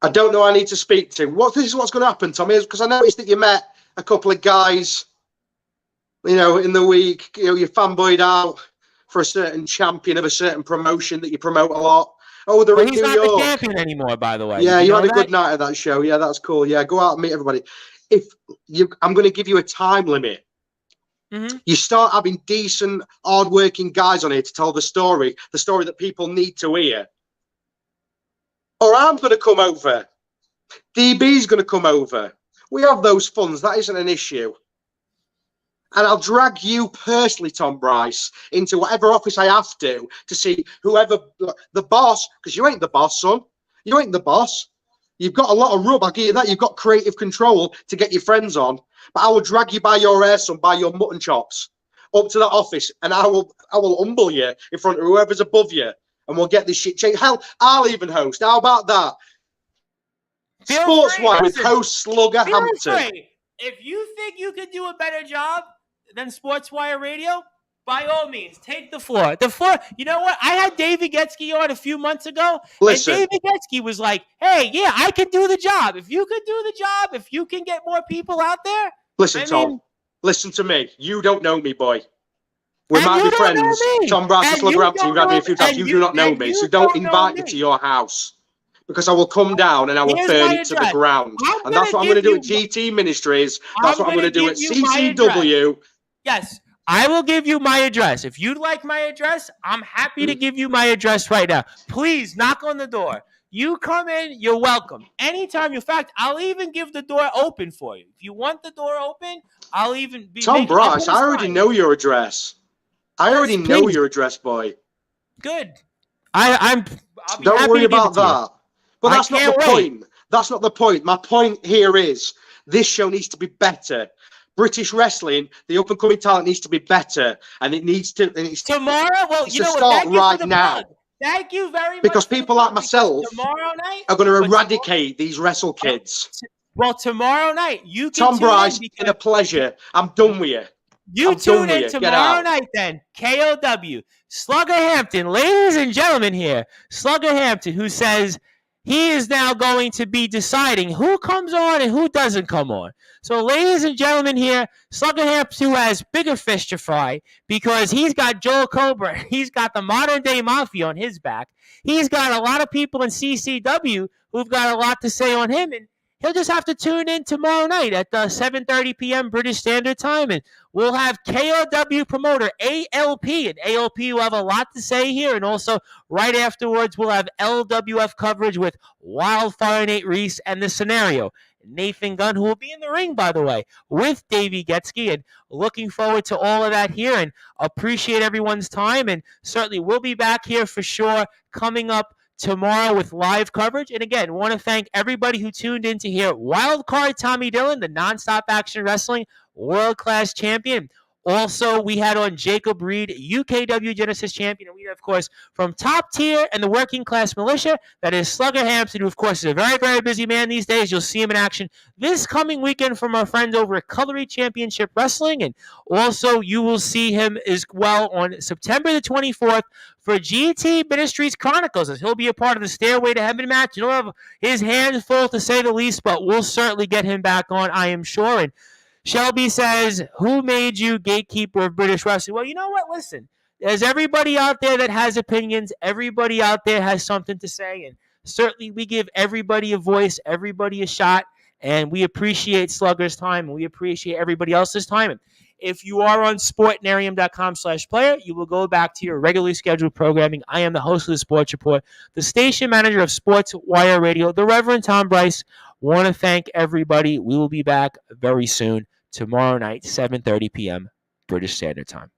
I don't know. I need to speak to. This is what's going to happen, Tommy, because I noticed that you met a couple of guys. In the week, you fanboyed out for a certain champion of a certain promotion that you promote a lot. Oh, they're in New York. He's not the champion anymore, by the way. Yeah, you had a good night at that show. Yeah, that's cool. Yeah, go out and meet everybody. I'm going to give you a time limit. Mm-hmm. You start having decent, hard-working guys on here to tell the story that people need to hear. Or I'm going to come over. DB's going to come over. We have those funds. That isn't an issue. And I'll drag you personally, Tom Bryce, into whatever office I have to see whoever the boss, because you ain't the boss, son. You ain't the boss. You've got a lot of rub, I'll give you that. You've got creative control to get your friends on. But I will drag you by your hair, son, by your mutton chops, up to that office, and I will humble you in front of whoever's above you, and we'll get this shit changed. Hell, I'll even host. How about that? Sportzwire with host Slugger Hampton. If you think you could do a better job than Sportswire Radio, by all means, take the floor. You know what? I had David Getsky on a few months ago, and David Getsky was like, hey, yeah, I can do the job. If you could do the job, if you can get more people out there. Listen, Tom, listen to me. You don't know me, boy. We might be friends. Tom Bryce and Slugger Hampton, you've had me a few times. You do not know me, so don't invite me to your house. Because I will come down and I will burn it to the ground. And that's what I'm going to do at GT Ministries. That's what I'm going to do at CCW. Yes, I will give you my address. If you'd like my address, I'm happy to give you my address right now. Please knock on the door. You come in, you're welcome. Anytime. In fact, I'll even give the door open for you. If you want the door open, I'll even be. Tom Bryce, I already know your address. I already know your address, boy. Good. Don't worry about that. But that's not the point. That's not the point. My point here is this show needs to be better. British wrestling, the up and coming talent needs to be better, and it needs to. Tomorrow, well, you know what? Start right now. Thank you very much. Because people like myself tomorrow night are going to eradicate these wrestle kids. Well, tomorrow night you can Tom Bryce, it's been a pleasure. I'm done with you. You tune in tomorrow night then. KOW. Slugger Hampton, ladies and gentlemen here. Slugger Hampton, who says he is now going to be deciding who comes on and who doesn't come on. So, ladies and gentlemen here, Slugger Hampton, who has bigger fish to fry because he's got Joel Cobra. He's got the modern-day mafia on his back. He's got a lot of people in CCW who've got a lot to say on him, and he'll just have to tune in tomorrow night at 7:30 p.m. British Standard Time, and we'll have KOW promoter ALP, and ALP will have a lot to say here, and also right afterwards we'll have LWF coverage with Wildfire Nate Reese and the Scenario. Nathan Gunn, who will be in the ring, by the way, with Davey Getsky, and looking forward to all of that here, and appreciate everyone's time, and certainly we'll be back here for sure coming up tomorrow with live coverage. And again, want to thank everybody who tuned in to hear Wildcard Tommy Dillon, the Nonstop Action Wrestling world-class champion. Also, we had on Jacob Reed, UKW Genesis champion. And we had, of course, from Top Tier and the Working Class Militia, that is Slugger Hampton, who, of course, is a very, very busy man these days. You'll see him in action this coming weekend from our friends over at Cutlery Championship Wrestling. And also, you will see him as well on September the 24th for GT Ministries Chronicles, as he'll be a part of the Stairway to Heaven match. You'll have his hands full, to say the least, but we'll certainly get him back on, I am sure. And Shelby says, who made you gatekeeper of British wrestling? Well, you know what? Listen, there's everybody out there that has opinions. Everybody out there has something to say. And certainly we give everybody a voice, everybody a shot. And we appreciate Slugger's time, and we appreciate everybody else's time. And if you are on sportnarium.com/player, you will go back to your regularly scheduled programming. I am the host of the Sports Report, the station manager of Sportswire Radio, the Reverend Tom Bryce. Want to thank everybody. We will be back very soon, tomorrow night, 7:30 p.m. British Standard Time.